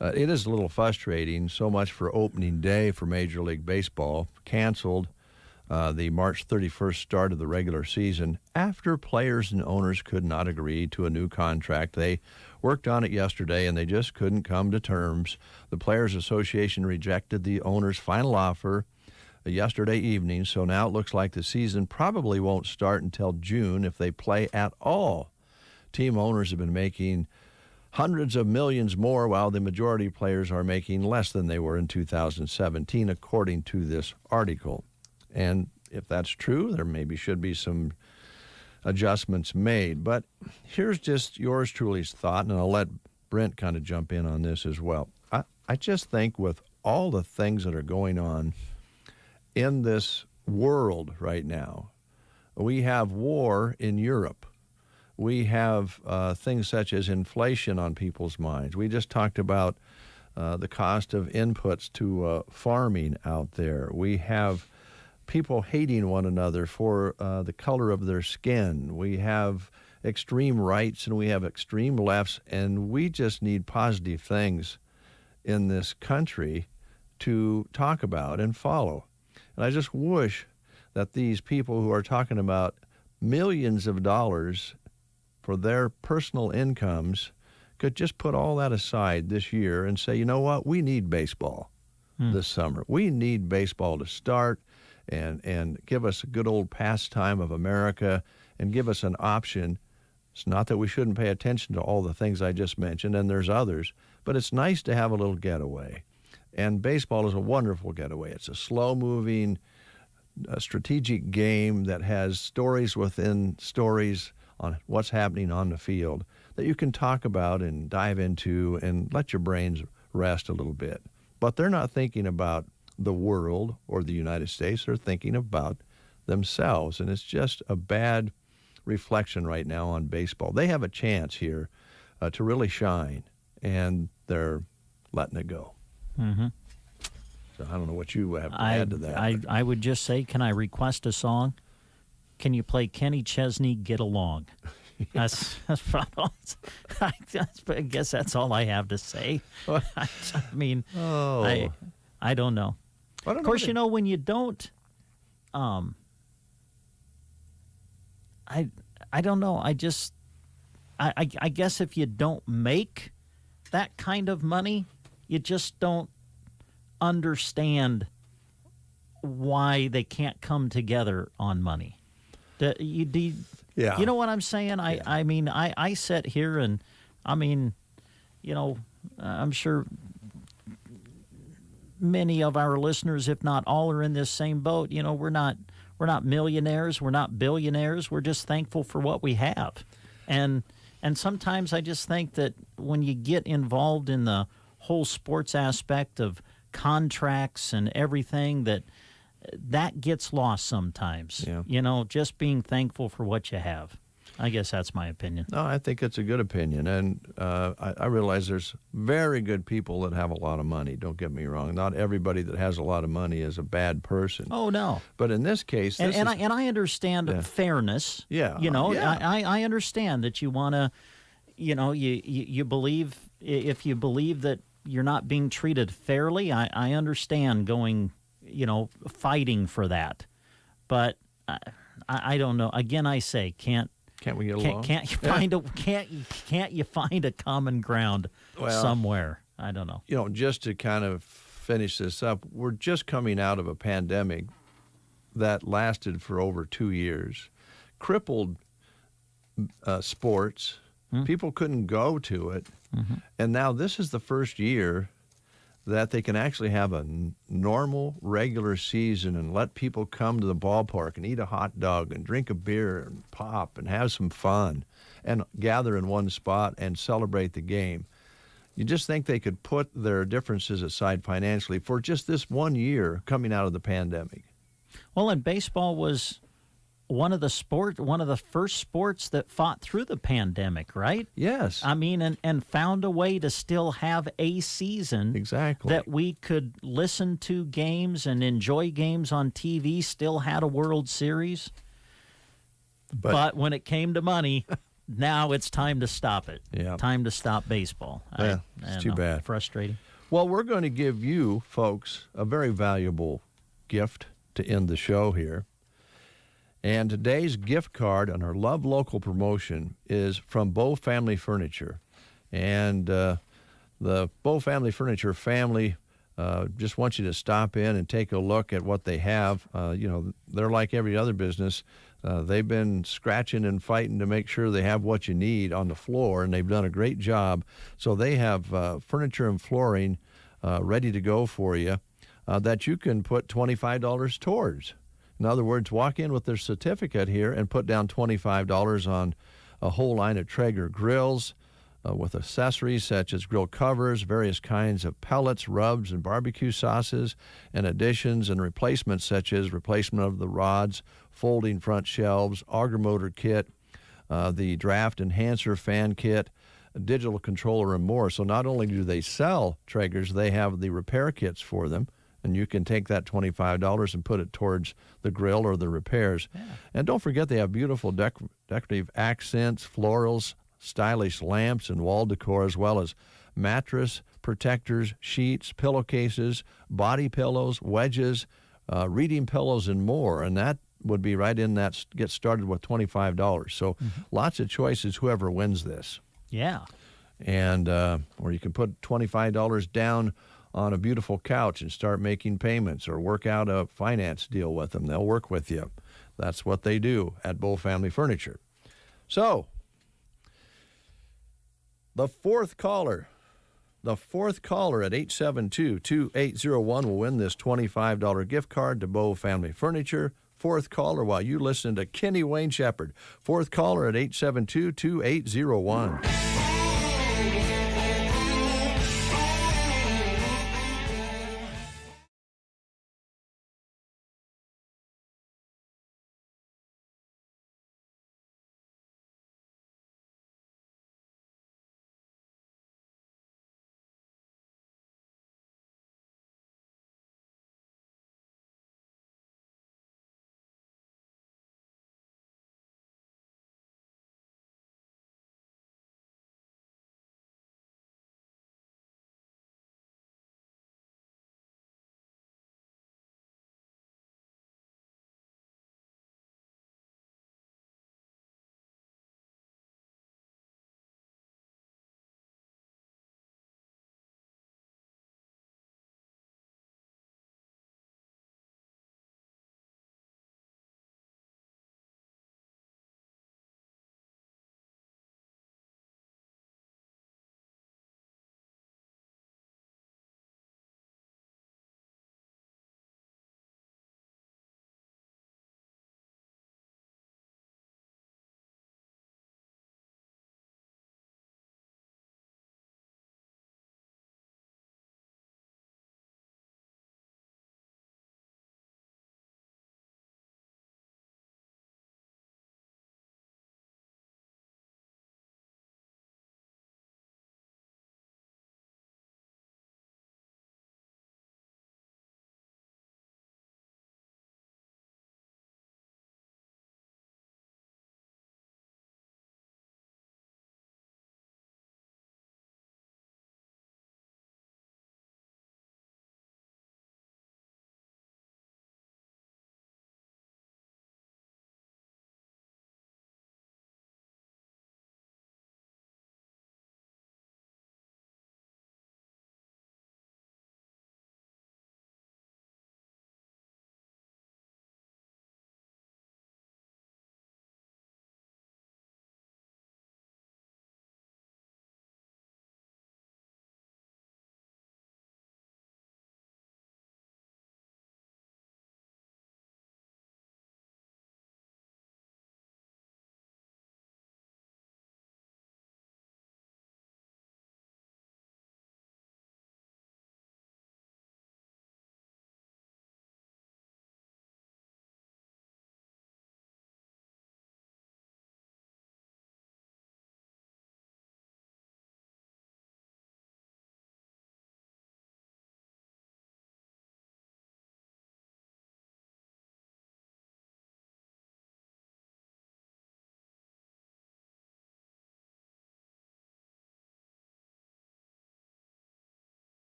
it is a little frustrating. So much for opening day for Major League Baseball. Canceled the March 31st start of the regular season after players and owners could not agree to a new contract. They worked on it yesterday, and they just couldn't come to terms. The Players Association rejected the owner's final offer yesterday evening, so now it looks like the season probably won't start until June if they play at all. Team owners have been making hundreds of millions more, while the majority players are making less than they were in 2017, according to this article. And if that's true, there maybe should be some adjustments made. But here's just yours truly's thought, and I'll let Brent kind of jump in on this as well. I just think with all the things that are going on in this world right now, we have war in Europe. We have things such as inflation on people's minds. We just talked about the cost of inputs to farming out there. We have people hating one another for the color of their skin. We have extreme rights and we have extreme lefts, and we just need positive things in this country to talk about and follow. And I just wish that these people who are talking about millions of dollars for their personal incomes could just put all that aside this year and say, you know what, we need baseball this summer. We need baseball to start and give us a good old pastime of America and give us an option. It's not that we shouldn't pay attention to all the things I just mentioned, and there's others, but it's nice to have a little getaway. And baseball is a wonderful getaway. It's a slow-moving, strategic game that has stories within stories on what's happening on the field that you can talk about and dive into and let your brains rest a little bit. But they're not thinking about the world or the United States. They're thinking about themselves, and it's just a bad reflection right now on baseball. They have a chance here to really shine, and they're letting it go. Mm-hmm. So I don't know what you have to add to that. I would just say, can I request a song? Can you play Kenny Chesney, Get Along? That's I guess that's all I have to say. I mean, I don't know. Of course, when you don't, I don't know. I guess if you don't make that kind of money, you just don't understand why they can't come together on money. Yeah. You know what I'm saying? I mean, I sit here and, I mean, I'm sure many of our listeners, if not all, are in this same boat. We're not millionaires. We're not billionaires. We're just thankful for what we have. And sometimes I just think that when you get involved in the whole sports aspect of contracts and everything, that gets lost sometimes. Yeah. Just being thankful for what you have. I guess that's my opinion. No, I think it's a good opinion. And I realize there's very good people that have a lot of money. Don't get me wrong. Not everybody that has a lot of money is a bad person. Oh, no. But in this case... I understand fairness. Yeah. I understand that you want to, you believe, if you believe that you're not being treated fairly, I understand going... fighting for that, but I don't know. Again, I say, can't we get along? Can't you find a common ground somewhere? I don't know. Just to kind of finish this up, we're just coming out of a pandemic that lasted for over 2 years, crippled sports. People couldn't go to it, and now this is the first year that they can actually have a normal, regular season and let people come to the ballpark and eat a hot dog and drink a beer and pop and have some fun and gather in one spot and celebrate the game. You just think they could put their differences aside financially for just this 1 year coming out of the pandemic. Well, and baseball was one of the first sports that fought through the pandemic, right? Yes. I mean, and found a way to still have a season. Exactly. That we could listen to games and enjoy games on TV, still had a World Series. But when it came to money, now it's time to stop it. Yeah. Time to stop baseball. Yeah, it's too bad. Frustrating. Well, we're going to give you, folks, a very valuable gift to end the show here. And today's gift card on our Love Local promotion is from Bow Family Furniture. And the Bow Family Furniture family just wants you to stop in and take a look at what they have. They're like every other business. They've been scratching and fighting to make sure they have what you need on the floor, and they've done a great job. So they have furniture and flooring ready to go for you that you can put $25 towards. In other words, walk in with their certificate here and put down $25 on a whole line of Traeger grills with accessories such as grill covers, various kinds of pellets, rubs, and barbecue sauces, and additions and replacements such as replacement of the rods, folding front shelves, auger motor kit, the draft enhancer fan kit, a digital controller, and more. So not only do they sell Traegers, they have the repair kits for them, and you can take that $25 and put it towards the grill or the repairs. Yeah. And don't forget they have beautiful decorative accents, florals, stylish lamps, and wall decor, as well as mattress protectors, sheets, pillowcases, body pillows, wedges, reading pillows, and more. And that would be right in that get started with $25. So lots of choices, whoever wins this. Yeah. And or you can put $25 down on a beautiful couch and start making payments, or work out a finance deal with them. They'll work with you. That's what they do at Bow Family Furniture. So the fourth caller at 872-2801 will win this $25 gift card to Bow Family Furniture. Fourth caller while you listen to Kenny Wayne Shepherd. Fourth caller at 872-2801.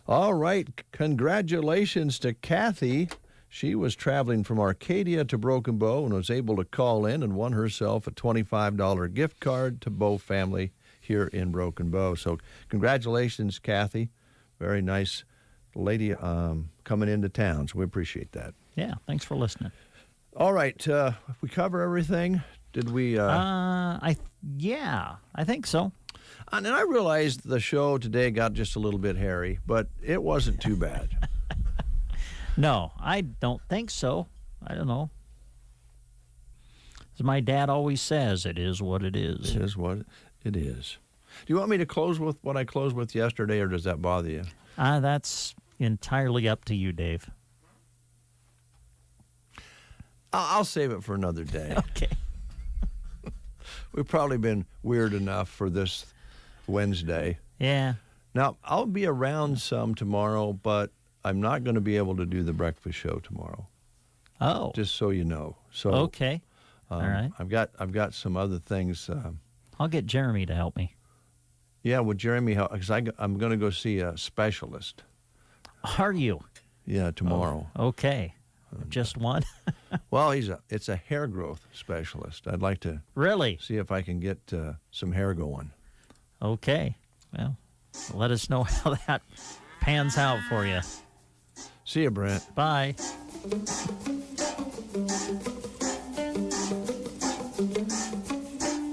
All right. Congratulations to Kathy. She was traveling from Arcadia to Broken Bow and was able to call in and won herself a $25 gift card to Bow family here in Broken Bow. So congratulations, Kathy. Very nice lady coming into town. So we appreciate that. Yeah, thanks for listening. All right. We cover everything. Did we? Yeah, I think so. And I realized the show today got just a little bit hairy, but it wasn't too bad. No, I don't think so. I don't know. As my dad always says, it is what it is. It is what it is. Do you want me to close with what I closed with yesterday, or does that bother you? That's entirely up to you, Dave. I'll save it for another day. Okay. We've probably been weird enough for this Wednesday. Yeah. Now, I'll be around some tomorrow, but I'm not going to be able to do the breakfast show tomorrow. Oh. Just so you know. So okay. All right. I've got some other things. I'll get Jeremy to help me. Yeah, would Jeremy help? Because I'm going to go see a specialist. Are you? Yeah, tomorrow. Oh, okay. Just one? Well, it's a hair growth specialist. I'd like to really see if I can get some hair going. Okay. Well, let us know how that pans out for you. See you, Brent. Bye.